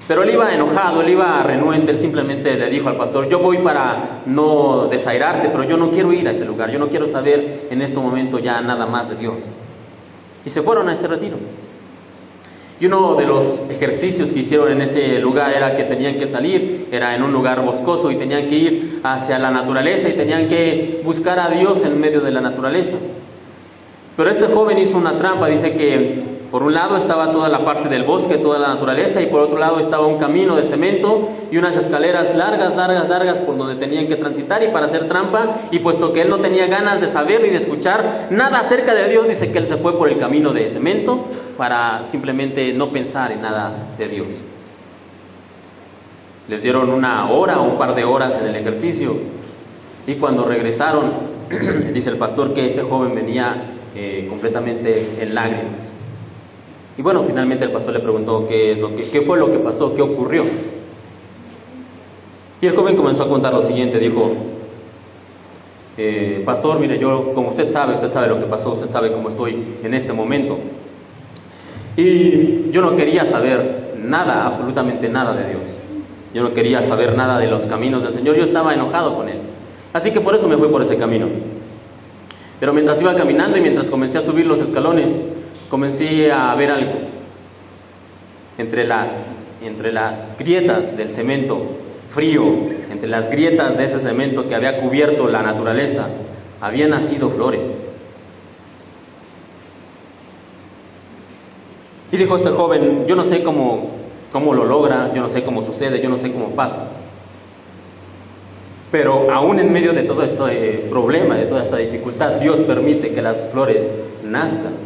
Pero él iba enojado, él iba renuente, él simplemente le dijo al pastor, yo voy para no desairarte, pero yo no quiero ir a ese lugar, yo no quiero saber en este momento ya nada más de Dios. Y se fueron a ese retiro. Y uno de los ejercicios que hicieron en ese lugar era que tenían que salir, era en un lugar boscoso y tenían que ir hacia la naturaleza y tenían que buscar a Dios en medio de la naturaleza. Pero este joven hizo una trampa, dice que por un lado estaba toda la parte del bosque, toda la naturaleza, y por otro lado estaba un camino de cemento y unas escaleras largas por donde tenían que transitar. Y para hacer trampa, y puesto que él no tenía ganas de saber ni de escuchar nada acerca de Dios, dice que él se fue por el camino de cemento para simplemente no pensar en nada de Dios. Les dieron 1 hora o un par de horas en el ejercicio, y cuando regresaron, dice el pastor que este joven venía completamente en lágrimas. Y bueno, finalmente el pastor le preguntó qué fue lo que pasó, qué ocurrió. Y el joven comenzó a contar lo siguiente, dijo, pastor, mire, yo, como usted sabe lo que pasó, usted sabe cómo estoy en este momento. Y yo no quería saber nada, absolutamente nada de Dios. Yo no quería saber nada de los caminos del Señor, yo estaba enojado con Él. Así que por eso me fui por ese camino. Pero mientras iba caminando y mientras comencé a subir los escalones, comencé a ver algo. Entre las grietas del cemento frío, entre las grietas de ese cemento que había cubierto la naturaleza, habían nacido flores. Y dijo este joven, yo no sé cómo lo logra, yo no sé cómo sucede, yo no sé cómo pasa. Pero aún en medio de todo este problema, de toda esta dificultad, Dios permite que las flores nazcan.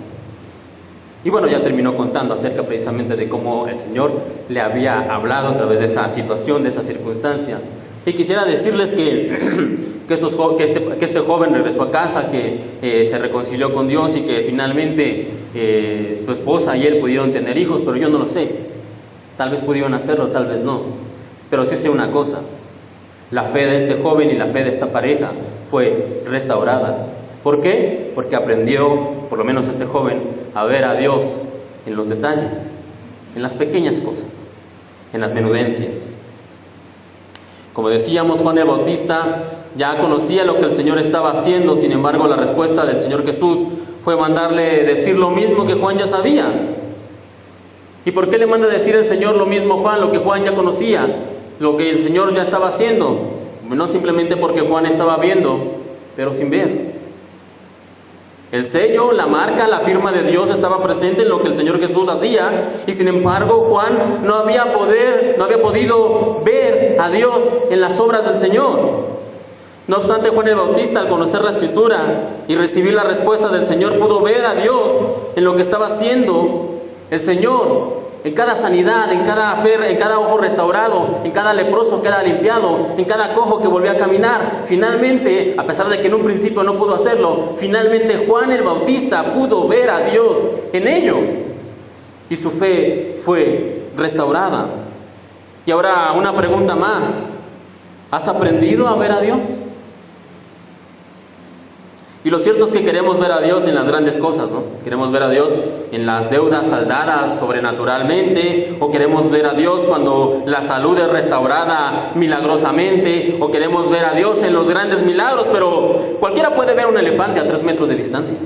Y bueno, ya terminó contando acerca precisamente de cómo el Señor le había hablado a través de esa situación, de esa circunstancia. Y quisiera decirles que este joven regresó a casa, que se reconcilió con Dios y que finalmente su esposa y él pudieron tener hijos, pero yo no lo sé. Tal vez pudieron hacerlo, tal vez no. Pero sí sé una cosa, la fe de este joven y la fe de esta pareja fue restaurada. ¿Por qué? Porque aprendió, por lo menos este joven, a ver a Dios en los detalles, en las pequeñas cosas, en las menudencias. Como decíamos, Juan el Bautista ya conocía lo que el Señor estaba haciendo, sin embargo la respuesta del Señor Jesús fue mandarle decir lo mismo que Juan ya sabía. ¿Y por qué le manda decir el Señor lo mismo a Juan, lo que Juan ya conocía, lo que el Señor ya estaba haciendo? No simplemente porque Juan estaba viendo, pero sin ver. El sello, la marca, la firma de Dios estaba presente en lo que el Señor Jesús hacía, y sin embargo Juan no había podido ver a Dios en las obras del Señor. No obstante, Juan el Bautista, al conocer la Escritura y recibir la respuesta del Señor, pudo ver a Dios en lo que estaba haciendo el Señor, en cada sanidad, en cada ojo restaurado, en cada leproso que era limpiado, en cada cojo que volvió a caminar. Finalmente, a pesar de que en un principio no pudo hacerlo, finalmente Juan el Bautista pudo ver a Dios en ello, y su fe fue restaurada. Y ahora una pregunta más: ¿has aprendido a ver a Dios? Y lo cierto es que queremos ver a Dios en las grandes cosas, ¿no? Queremos ver a Dios en las deudas saldadas sobrenaturalmente, o queremos ver a Dios cuando la salud es restaurada milagrosamente, o queremos ver a Dios en los grandes milagros, pero cualquiera puede ver un elefante a 3 metros de distancia.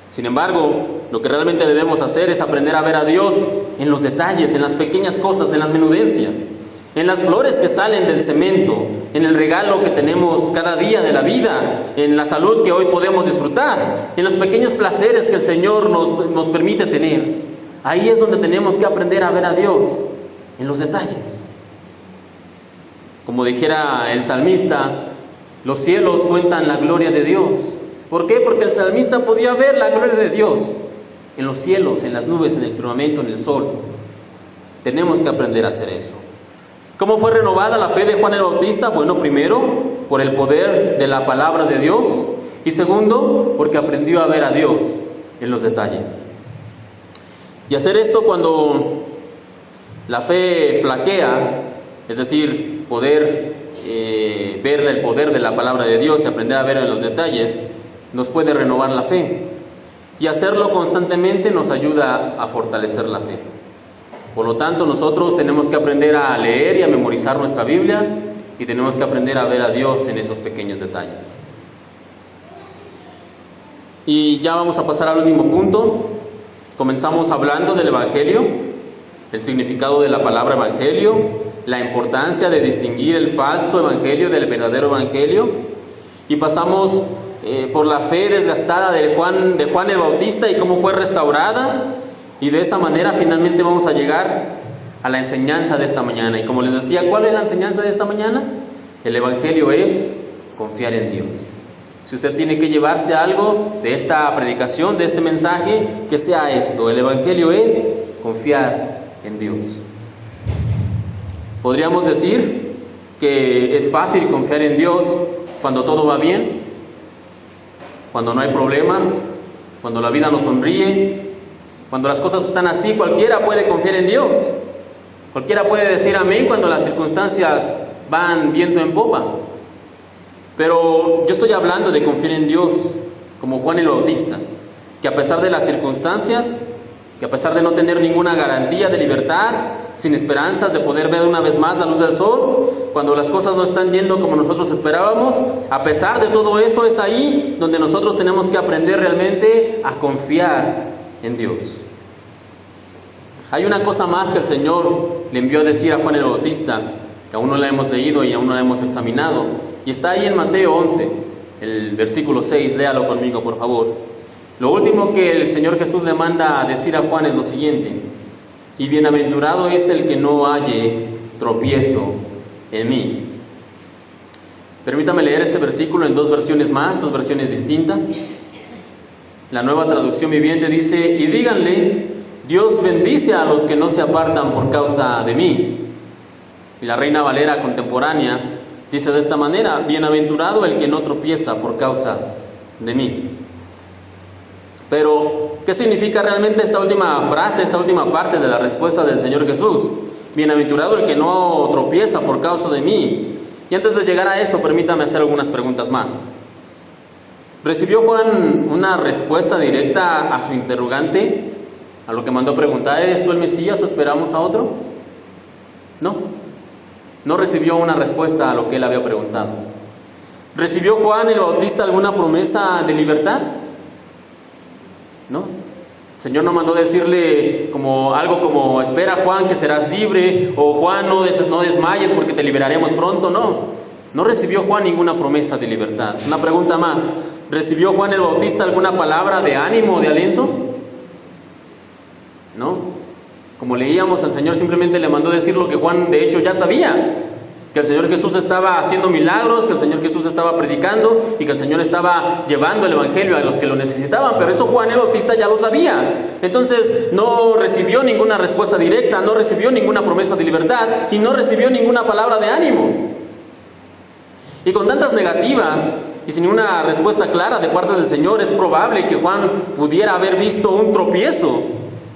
Sin embargo, lo que realmente debemos hacer es aprender a ver a Dios en los detalles, en las pequeñas cosas, en las menudencias, en las flores que salen del cemento, en el regalo que tenemos cada día de la vida, en la salud que hoy podemos disfrutar, en los pequeños placeres que el Señor nos permite tener. Ahí es donde tenemos que aprender a ver a Dios, en los detalles. Como dijera el salmista, los cielos cuentan la gloria de Dios. ¿Por qué? Porque el salmista podía ver la gloria de Dios en los cielos, en las nubes, en el firmamento, en el sol. Tenemos que aprender a hacer eso. ¿Cómo fue renovada la fe de Juan el Bautista? Bueno, primero, por el poder de la palabra de Dios, y segundo, porque aprendió a ver a Dios en los detalles. Y hacer esto cuando la fe flaquea, es decir, poder ver el poder de la palabra de Dios y aprender a ver en los detalles, nos puede renovar la fe. Y hacerlo constantemente nos ayuda a fortalecer la fe. Por lo tanto, nosotros tenemos que aprender a leer y a memorizar nuestra Biblia, y tenemos que aprender a ver a Dios en esos pequeños detalles. Y ya vamos a pasar al último punto. Comenzamos hablando del Evangelio, el significado de la palabra Evangelio, la importancia de distinguir el falso Evangelio del verdadero Evangelio, y pasamos por la fe desgastada de Juan el Bautista y cómo fue restaurada. Y de esa manera finalmente vamos a llegar a la enseñanza de esta mañana. Y como les decía, ¿cuál es la enseñanza de esta mañana? El Evangelio es confiar en Dios. Si usted tiene que llevarse algo de esta predicación, de este mensaje, que sea esto: el Evangelio es confiar en Dios. Podríamos decir que es fácil confiar en Dios cuando todo va bien, cuando no hay problemas, cuando la vida nos sonríe. Cuando las cosas están así, cualquiera puede confiar en Dios. Cualquiera puede decir amén cuando las circunstancias van viento en popa. Pero yo estoy hablando de confiar en Dios como Juan el Bautista, que a pesar de las circunstancias, que a pesar de no tener ninguna garantía de libertad, sin esperanzas de poder ver una vez más la luz del sol, cuando las cosas no están yendo como nosotros esperábamos, a pesar de todo eso, es ahí donde nosotros tenemos que aprender realmente a confiar en Dios. Hay una cosa más que el Señor le envió a decir a Juan el Bautista, que aún no la hemos leído y aún no la hemos examinado, y está ahí en Mateo 11, el versículo 6, léalo conmigo por favor. Lo último que el Señor Jesús le manda a decir a Juan es lo siguiente: y bienaventurado es el que no halle tropiezo en mí. Permítame leer este versículo en 2 versiones más, 2 versiones distintas. La Nueva Traducción Viviente dice: y díganle, Dios bendice a los que no se apartan por causa de mí. Y la Reina Valera contemporánea dice de esta manera: bienaventurado el que no tropieza por causa de mí. Pero, ¿qué significa realmente esta última frase, esta última parte de la respuesta del Señor Jesús? Bienaventurado el que no tropieza por causa de mí. Y antes de llegar a eso, permítame hacer algunas preguntas más. ¿Recibió Juan una respuesta directa a su interrogante? A lo que mandó preguntar: ¿eres tú el Mesías o esperamos a otro? No recibió una respuesta a lo que él había preguntado. ¿Recibió Juan el Bautista alguna promesa de libertad? No. El Señor no mandó decirle algo como: espera Juan que serás libre, o Juan no desmayes porque te liberaremos pronto. No. No recibió Juan ninguna promesa de libertad. Una pregunta más, ¿recibió Juan el Bautista alguna palabra de ánimo, de aliento? No. Como leíamos, el Señor simplemente le mandó decir lo que Juan de hecho ya sabía. Que el Señor Jesús estaba haciendo milagros, que el Señor Jesús estaba predicando y que el Señor estaba llevando el Evangelio a los que lo necesitaban. Pero eso Juan el Bautista ya lo sabía. Entonces no recibió ninguna respuesta directa, no recibió ninguna promesa de libertad y no recibió ninguna palabra de ánimo. Y con tantas negativas y sin una respuesta clara de parte del Señor, es probable que Juan pudiera haber visto un tropiezo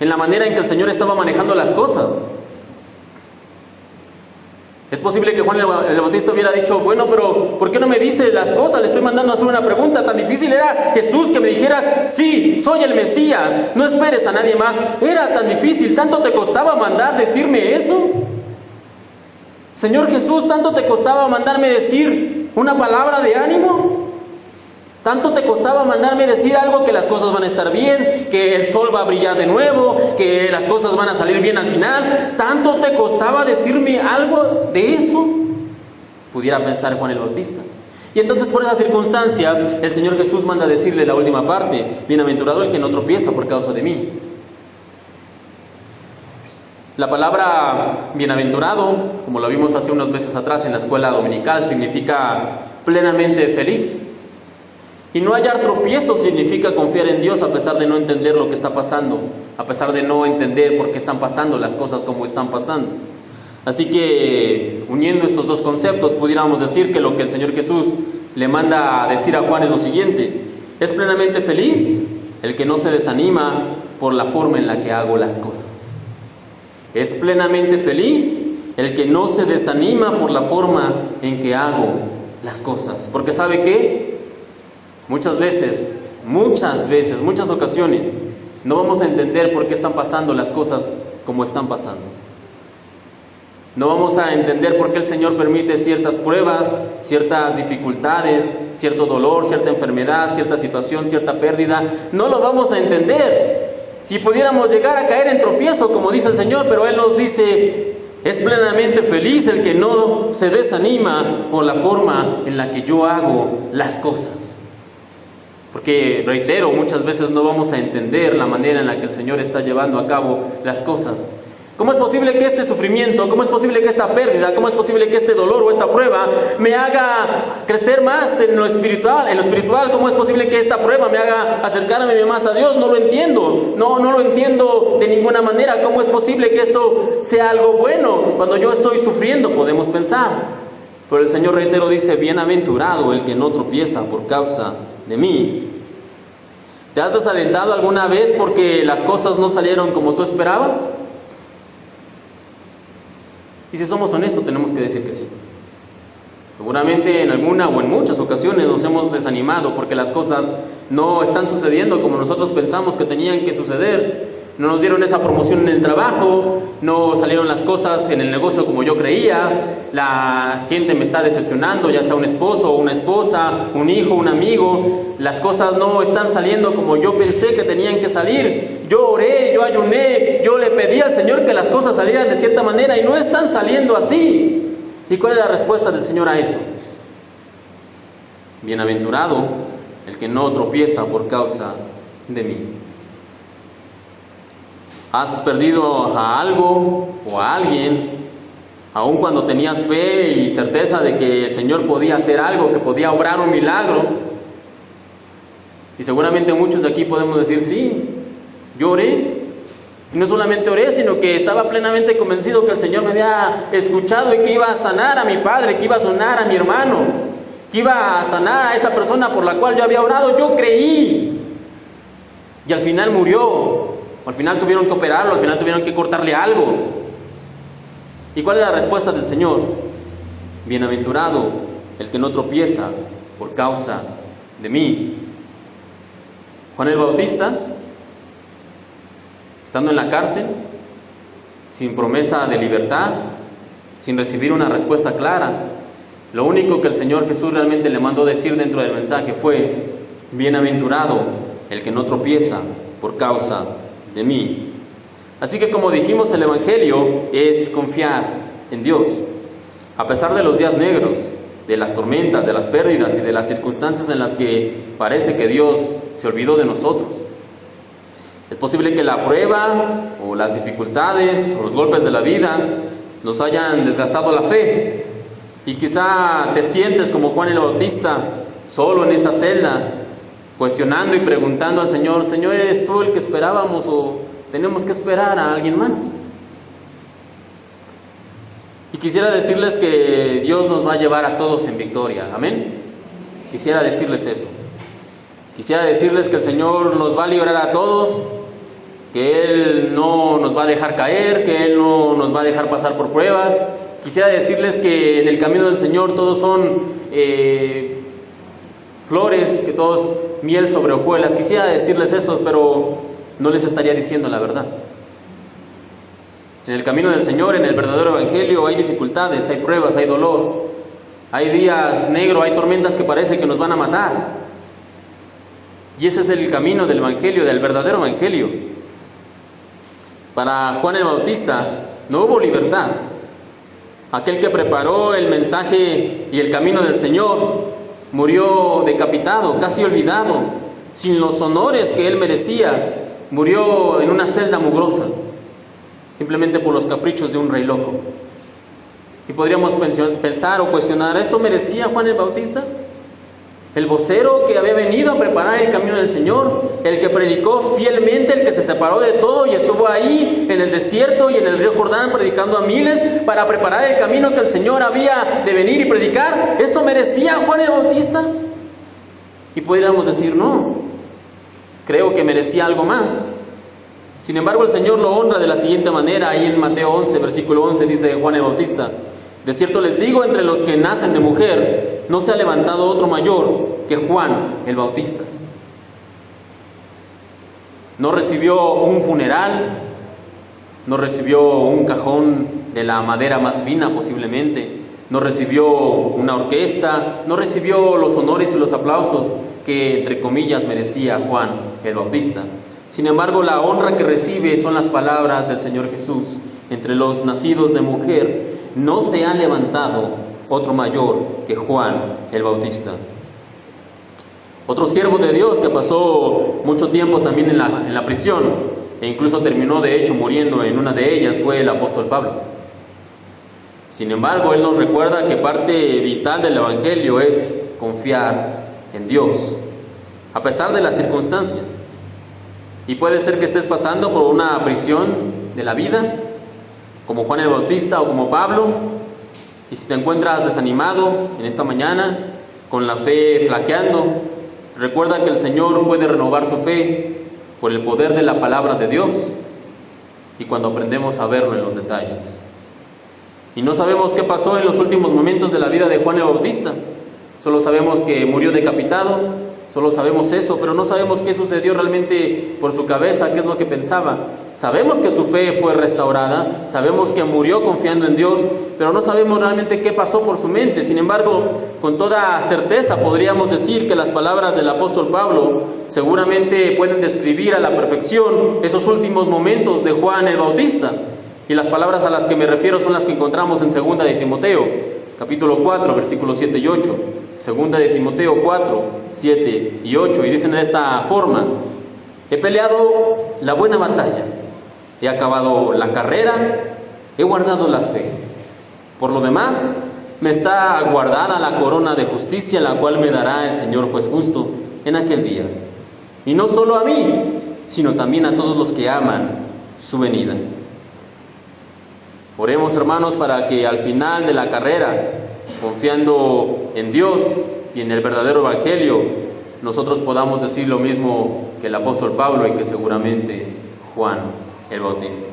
en la manera en que el Señor estaba manejando las cosas. Es posible que Juan el Bautista hubiera dicho, bueno, pero ¿por qué no me dice las cosas? Le estoy mandando a hacer una pregunta. Tan difícil era, Jesús, que me dijeras, sí, soy el Mesías, no esperes a nadie más. Era tan difícil, tanto te costaba mandar decirme eso. Señor Jesús, ¿tanto te costaba mandarme decir una palabra de ánimo? ¿Tanto te costaba mandarme decir algo, que las cosas van a estar bien, que el sol va a brillar de nuevo, que las cosas van a salir bien al final? ¿Tanto te costaba decirme algo de eso? Pudiera pensar Juan el Bautista. Y entonces por esa circunstancia el Señor Jesús manda decirle la última parte: bienaventurado el que no tropieza por causa de mí. La palabra bienaventurado, como lo vimos hace unos meses atrás en la escuela dominical, significa plenamente feliz. Y no hallar tropiezo significa confiar en Dios a pesar de no entender lo que está pasando, a pesar de no entender por qué están pasando las cosas como están pasando. Así que, uniendo estos dos conceptos, pudiéramos decir que lo que el Señor Jesús le manda a decir a Juan es lo siguiente: es plenamente feliz el que no se desanima por la forma en la que hago las cosas. Es plenamente feliz el que no se desanima por la forma en que hago las cosas. Porque ¿sabe qué? Muchas ocasiones, no vamos a entender por qué están pasando las cosas como están pasando. No vamos a entender por qué el Señor permite ciertas pruebas, ciertas dificultades, cierto dolor, cierta enfermedad, cierta situación, cierta pérdida. No lo vamos a entender. Y pudiéramos llegar a caer en tropiezo, como dice el Señor, pero Él nos dice: es plenamente feliz el que no se desanima por la forma en la que yo hago las cosas. Porque, reitero, muchas veces no vamos a entender la manera en la que el Señor está llevando a cabo las cosas. ¿Cómo es posible que este sufrimiento, cómo es posible que esta pérdida, cómo es posible que este dolor o esta prueba me haga crecer más en lo espiritual? ¿Cómo es posible que esta prueba me haga acercarme más a Dios? No lo entiendo, no lo entiendo de ninguna manera. ¿Cómo es posible que esto sea algo bueno cuando yo estoy sufriendo? Podemos pensar. Pero el Señor, reitero, dice: bienaventurado el que no tropieza por causa de mí. ¿Te has desalentado alguna vez porque las cosas no salieron como tú esperabas? Y si somos honestos, tenemos que decir que sí. Seguramente en alguna o en muchas ocasiones nos hemos desanimado porque las cosas no están sucediendo como nosotros pensamos que tenían que suceder. No nos dieron esa promoción en el trabajo, no salieron las cosas en el negocio como yo creía, la gente me está decepcionando, ya sea un esposo o una esposa, un hijo, un amigo. Las cosas no están saliendo como yo pensé que tenían que salir. Yo oré, yo ayuné, yo le pedí al Señor que las cosas salieran de cierta manera y no están saliendo así. ¿Y cuál es la respuesta del Señor a eso? Bienaventurado el que no tropieza por causa de mí. ¿Has perdido a algo o a alguien, aun cuando tenías fe y certeza de que el Señor podía hacer algo, que podía obrar un milagro? Y seguramente muchos de aquí podemos decir: sí, yo oré. Y no solamente oré, sino que estaba plenamente convencido que el Señor me había escuchado y que iba a sanar a mi padre, que iba a sanar a mi hermano, que iba a sanar a esta persona por la cual yo había orado. Yo creí. Y al final murió. Al final tuvieron que operarlo, al final tuvieron que cortarle algo. ¿Y cuál es la respuesta del Señor? Bienaventurado el que no tropieza por causa de mí. Juan el Bautista, estando en la cárcel, sin promesa de libertad, sin recibir una respuesta clara, lo único que el Señor Jesús realmente le mandó decir dentro del mensaje fue: bienaventurado el que no tropieza por causa de mí. Así que, como dijimos, el Evangelio es confiar en Dios. A pesar de los días negros, de las tormentas, de las pérdidas y de las circunstancias en las que parece que Dios se olvidó de nosotros. Es posible que la prueba o las dificultades o los golpes de la vida nos hayan desgastado la fe, y quizá te sientes como Juan el Bautista, solo en esa celda, cuestionando y preguntando al Señor: Señor, ¿eres tú el que esperábamos o tenemos que esperar a alguien más? Y quisiera decirles que Dios nos va a llevar a todos en victoria, amén. Quisiera decirles eso. Quisiera decirles que el Señor nos va a librar a todos, que Él no nos va a dejar caer, que Él no nos va a dejar pasar por pruebas. Quisiera decirles que en el camino del Señor todos son flores, que todos miel sobre hojuelas. Quisiera decirles eso, pero no les estaría diciendo la verdad. En el camino del Señor, en el verdadero evangelio, hay dificultades, hay pruebas, hay dolor, hay días negros, hay tormentas que parece que nos van a matar. Y ese es el camino del evangelio, del verdadero evangelio. Para Juan el Bautista no hubo libertad. Aquel que preparó el mensaje y el camino del Señor murió decapitado, casi olvidado, sin los honores que él merecía. Murió en una celda mugrosa, simplemente por los caprichos de un rey loco. Y podríamos pensar o cuestionar: ¿eso merecía Juan el Bautista? El vocero que había venido a preparar el camino del Señor, el que predicó fielmente, el que se separó de todo y estuvo ahí en el desierto y en el río Jordán predicando a miles para preparar el camino que el Señor había de venir y predicar. ¿Eso merecía Juan el Bautista? Y podríamos decir: no, creo que merecía algo más. Sin embargo, el Señor lo honra de la siguiente manera. Ahí en Mateo 11, versículo 11, dice Juan el Bautista: de cierto les digo, entre los que nacen de mujer, no se ha levantado otro mayor que Juan el Bautista. No recibió un funeral, no recibió un cajón de la madera más fina posiblemente, no recibió una orquesta, no recibió los honores y los aplausos que, entre comillas, merecía Juan el Bautista. Sin embargo, la honra que recibe son las palabras del Señor Jesús: entre los nacidos de mujer no se ha levantado otro mayor que Juan el Bautista. Otro siervo de Dios que pasó mucho tiempo también en la prisión, e incluso terminó de hecho muriendo en una de ellas, fue el apóstol Pablo. Sin embargo, él nos recuerda que parte vital del evangelio es confiar en Dios, a pesar de las circunstancias. Y puede ser que estés pasando por una prisión de la vida, como Juan el Bautista o como Pablo, y si te encuentras desanimado en esta mañana, con la fe flaqueando, recuerda que el Señor puede renovar tu fe por el poder de la palabra de Dios, y cuando aprendemos a verlo en los detalles. Y no sabemos qué pasó en los últimos momentos de la vida de Juan el Bautista. Solo sabemos que murió decapitado. Solo sabemos eso, pero no sabemos qué sucedió realmente por su cabeza, qué es lo que pensaba. Sabemos que su fe fue restaurada, sabemos que murió confiando en Dios, pero no sabemos realmente qué pasó por su mente. Sin embargo, con toda certeza podríamos decir que las palabras del apóstol Pablo seguramente pueden describir a la perfección esos últimos momentos de Juan el Bautista. Y las palabras a las que me refiero son las que encontramos en 2 de Timoteo, capítulo 4, versículos 7 y 8. 2 de Timoteo 4, 7 y 8. Y dicen de esta forma: he peleado la buena batalla, he acabado la carrera, he guardado la fe. Por lo demás, me está guardada la corona de justicia, la cual me dará el Señor juez justo en aquel día. Y no solo a mí, sino también a todos los que aman su venida. Oremos, hermanos, para que al final de la carrera, confiando en Dios y en el verdadero evangelio, nosotros podamos decir lo mismo que el apóstol Pablo y que seguramente Juan el Bautista: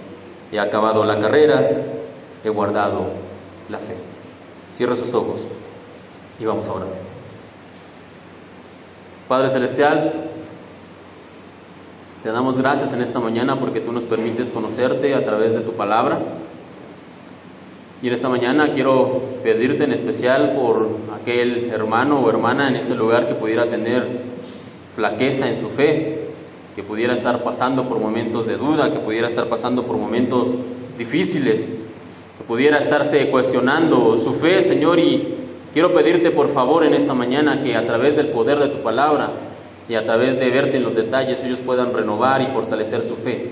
he acabado la carrera, he guardado la fe. Cierra sus ojos y vamos a orar. Padre Celestial, te damos gracias en esta mañana porque tú nos permites conocerte a través de tu palabra. Y en esta mañana quiero pedirte en especial por aquel hermano o hermana en este lugar que pudiera tener flaqueza en su fe, que pudiera estar pasando por momentos de duda, que pudiera estar pasando por momentos difíciles, que pudiera estarse cuestionando su fe, Señor, y Quiero pedirte por favor en esta mañana que a través del poder de tu palabra y a través de verte en los detalles, ellos puedan renovar y fortalecer su fe.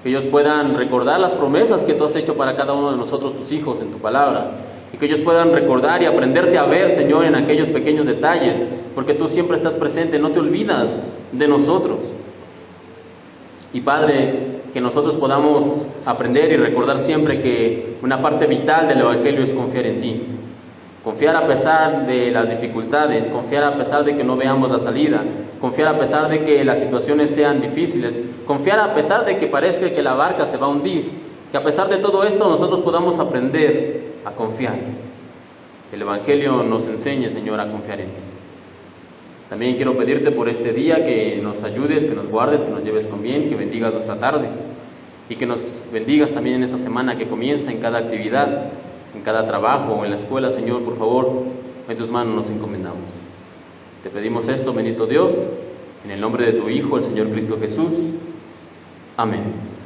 Que ellos puedan recordar las promesas que tú has hecho para cada uno de nosotros, tus hijos, en tu palabra. Y que ellos puedan recordar y aprenderte a ver, Señor, en aquellos pequeños detalles, porque tú siempre estás presente, no te olvidas de nosotros. Y Padre, que nosotros podamos aprender y recordar siempre que una parte vital del Evangelio es confiar en ti. Confiar a pesar de las dificultades, confiar a pesar de que no veamos la salida, confiar a pesar de que las situaciones sean difíciles, confiar a pesar de que parezca que la barca se va a hundir, que a pesar de todo esto nosotros podamos aprender a confiar. Que el Evangelio nos enseñe, Señor, a confiar en ti. También quiero pedirte por este día que nos ayudes, que nos guardes, que nos lleves con bien, que bendigas nuestra tarde y que nos bendigas también en esta semana que comienza, en cada actividad, en cada trabajo o en la escuela, Señor, por favor, en tus manos nos encomendamos. Te pedimos esto, bendito Dios, en el nombre de tu Hijo, el Señor Cristo Jesús. Amén.